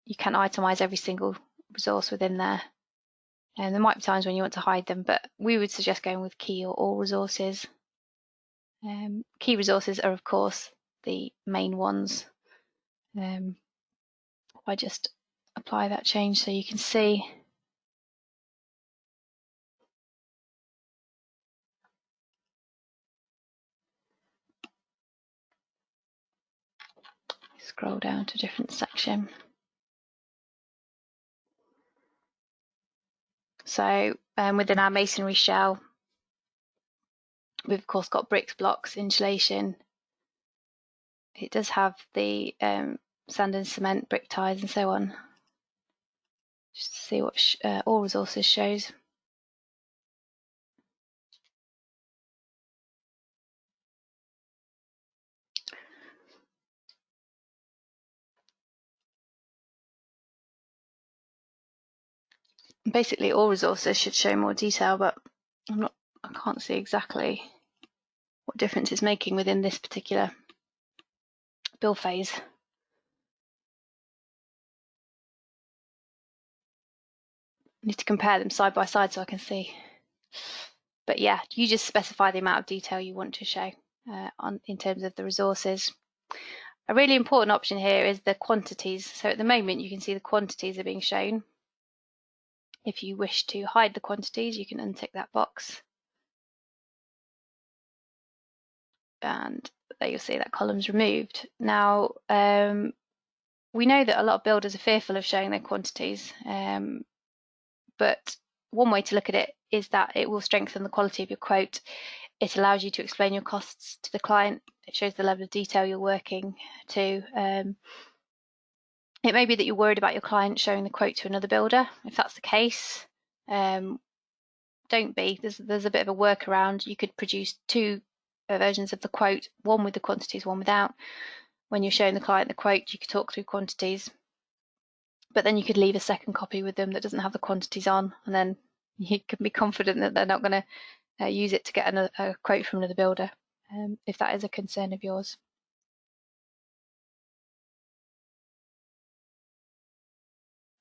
You can itemize every single resource within there. And there might be times when you want to hide them, but we would suggest going with key or all resources. Key resources are, of course, the main ones. If I just apply that change so you can see. Scroll down to a different section. So within our masonry shell, we've of course got bricks, blocks, insulation. It does have the sand and cement, brick ties and so on. Just to see what all resources shows. Basically all resources should show more detail, but I can't see exactly what difference it's making within this particular bill phase. I need to compare them side by side so I can see. But yeah, you just specify the amount of detail you want to show in terms of the resources. A really important option here is the quantities. So at the moment you can see the quantities are being shown. If you wish to hide the quantities, you can untick that box. And there you'll see that column's removed. Now, we know that a lot of builders are fearful of showing their quantities, but one way to look at it is that it will strengthen the quality of your quote. It allows you to explain your costs to the client. It shows the level of detail you're working to. It may be that you're worried about your client showing the quote to another builder. If that's the case, don't be. There's a bit of a workaround. You could produce two versions of the quote, one with the quantities, one without. When you're showing the client the quote, you could talk through quantities, but then you could leave a second copy with them that doesn't have the quantities on, and then you can be confident that they're not going to use it to get a quote from another builder, if that is a concern of yours.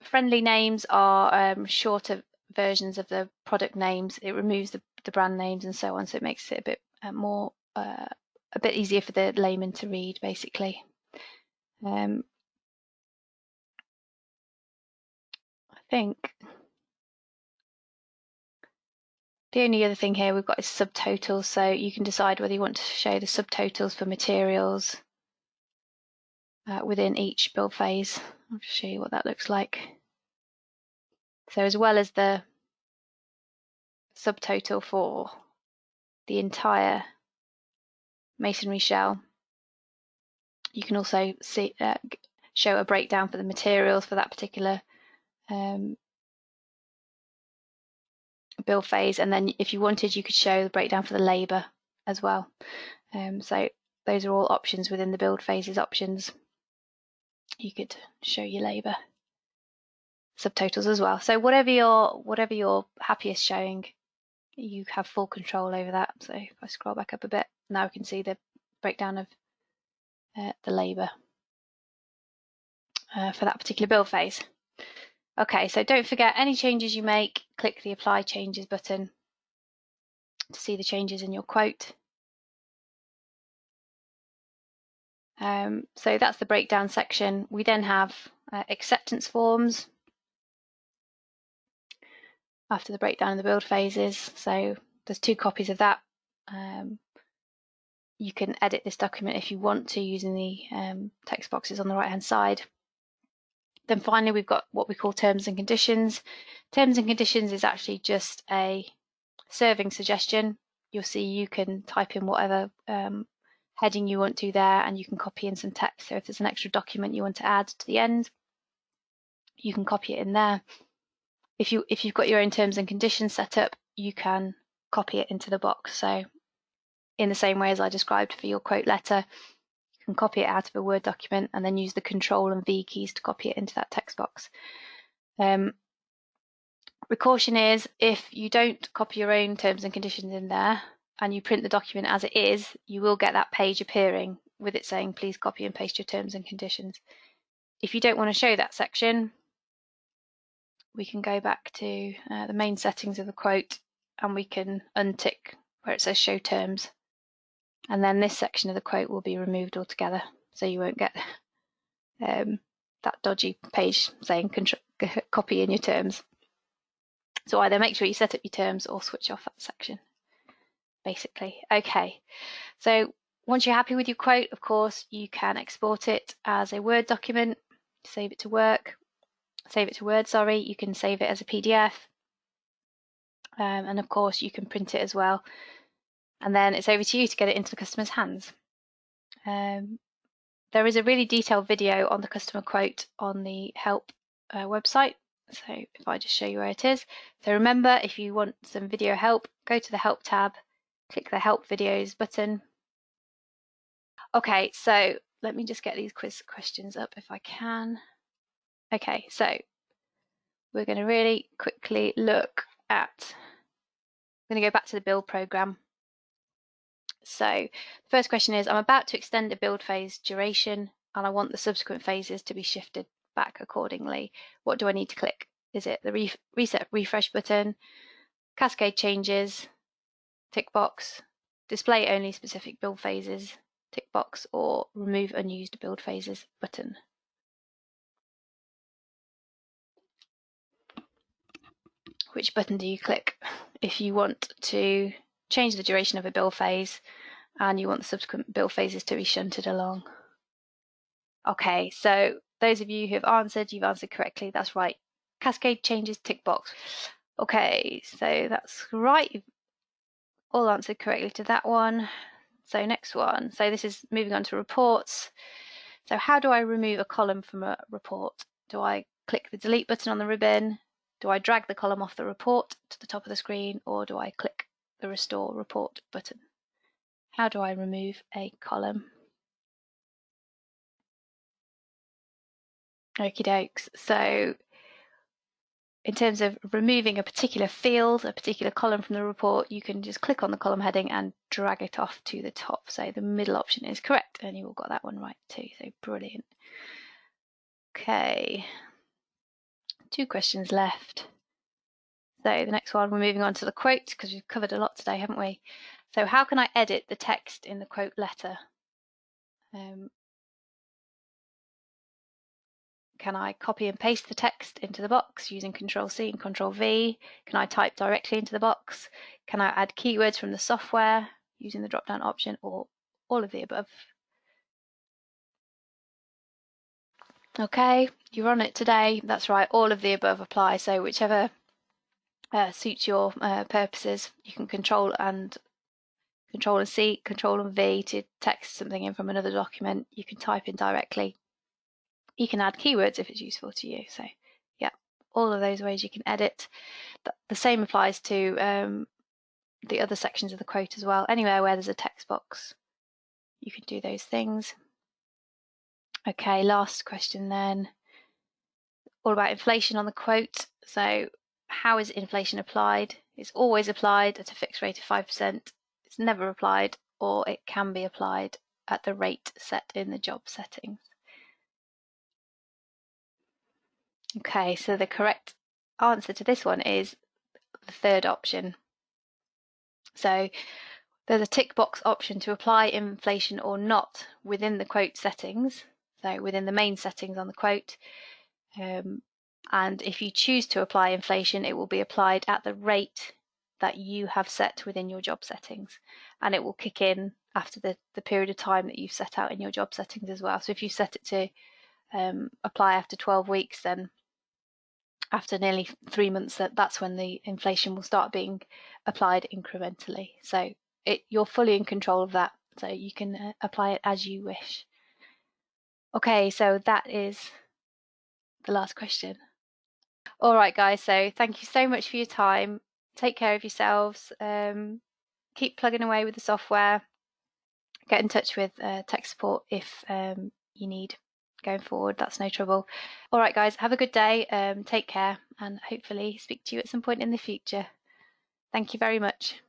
Friendly names are shorter versions of the product names. It removes the brand names and so on, so it makes it a bit more a bit easier for the layman to read, basically. I think the only other thing here we've got is subtotals, so you can decide whether you want to show the subtotals for materials within each build phase. I'll just show you what that looks like. So as well as the subtotal for the entire masonry shell, you can also see show a breakdown for the materials for that particular build phase, and then if you wanted, you could show the breakdown for the labour as well. So those are all options within the build phases options. You could show your labour subtotals as well. So whatever you're happiest showing, you have full control over that. So if I scroll back up a bit, now we can see the breakdown of the labour for that particular build phase. Okay, so don't forget, any changes you make, click the Apply Changes button to see the changes in your quote. So that's the breakdown section. We then have acceptance forms after the breakdown of the build phases. So there's 2 copies of that. You can edit this document if you want to using the text boxes on the right hand side. Then finally we've got what we call terms and conditions. Terms and conditions is actually just a serving suggestion. You'll see you can type in whatever heading you want to there, and you can copy in some text. So if there's an extra document you want to add to the end, you can copy it in there. If you've got your own terms and conditions set up, you can copy it into the box. So in the same way as I described for your quote letter, you can copy it out of a Word document and then use the Control and V keys to copy it into that text box. Precaution is, if you don't copy your own terms and conditions in there and you print the document as it is, you will get that page appearing with it saying please copy and paste your terms and conditions. If you don't want to show that section, we can go back to the main settings of the quote and we can untick where it says show terms, and then this section of the quote will be removed altogether, so you won't get that dodgy page saying copy in your terms. So either make sure you set up your terms or switch off that section, basically. Okay, so once you're happy with your quote, of course, you can export it as a Word document, save it to Word, sorry. You can save it as a PDF, and of course you can print it as well. And then it's over to you to get it into the customer's hands. There is a really detailed video on the customer quote on the help website. So if I just show you where it is. So remember, if you want some video help, go to the help tab, click the help videos button. Okay, so let me just get these quiz questions up if I can. Okay, so we're going to really quickly look at, I'm going to go back to the build program. So the first question is, I'm about to extend a build phase duration and I want the subsequent phases to be shifted back accordingly. What do I need to click? Is it the reset refresh button, cascade changes, tick box, display only specific build phases, tick box, or remove unused build phases button? Which button do you click if you want to change the duration of a build phase and you want the subsequent build phases to be shunted along? Okay, so those of you who have answered, you've answered correctly. That's right. Cascade changes, tick box. Okay, so that's right. You've all answered correctly to that one. So next one. So this is moving on to reports. So how do I remove a column from a report? Do I click the delete button on the ribbon? Do I drag the column off the report to the top of the screen, or do I click the restore report button? How do I remove a column? Okie dokes. So in terms of removing a particular field, a particular column from the report, you can just click on the column heading and drag it off to the top. So the middle option is correct, and you all got that one right too, so brilliant. Okay, 2 questions left. So the next one, we're moving on to the quote because we've covered a lot today, haven't we? So how can I edit the text in the quote letter? Can I copy and paste the text into the box using Control-C and Control-V? Can I type directly into the box? Can I add keywords from the software using the drop-down option, or all of the above? Okay, you're on it today. That's right, all of the above apply. So whichever suits your purposes, you can Control and C, Control and V to text something in from another document. You can type in directly. You can add keywords if it's useful to you. So yeah, all of those ways you can edit. The same applies to the other sections of the quote as well. Anywhere where there's a text box, you can do those things. Okay, last question then. All about inflation on the quote. So how is inflation applied? It's always applied at a fixed rate of 5%. It's never applied, or it can be applied at the rate set in the job settings. Okay, so the correct answer to this one is the third option. So There's a tick box option to apply inflation or not within the quote settings, so within the main settings on the quote. And if you choose to apply inflation, it will be applied at the rate that you have set within your job settings, and it will kick in after the period of time that you've set out in your job settings as well. So if you set it to apply after 12 weeks, then after nearly 3 months, that's when the inflation will start being applied incrementally. So you're fully in control of that, so you can apply it as you wish. Okay, so that is the last question. All right, guys, so thank you so much for your time. Take care of yourselves. Keep plugging away with the software. Get in touch with tech support if you need going forward. That's no trouble. All right, guys, have a good day. Take care, and hopefully speak to you at some point in the future. Thank you very much.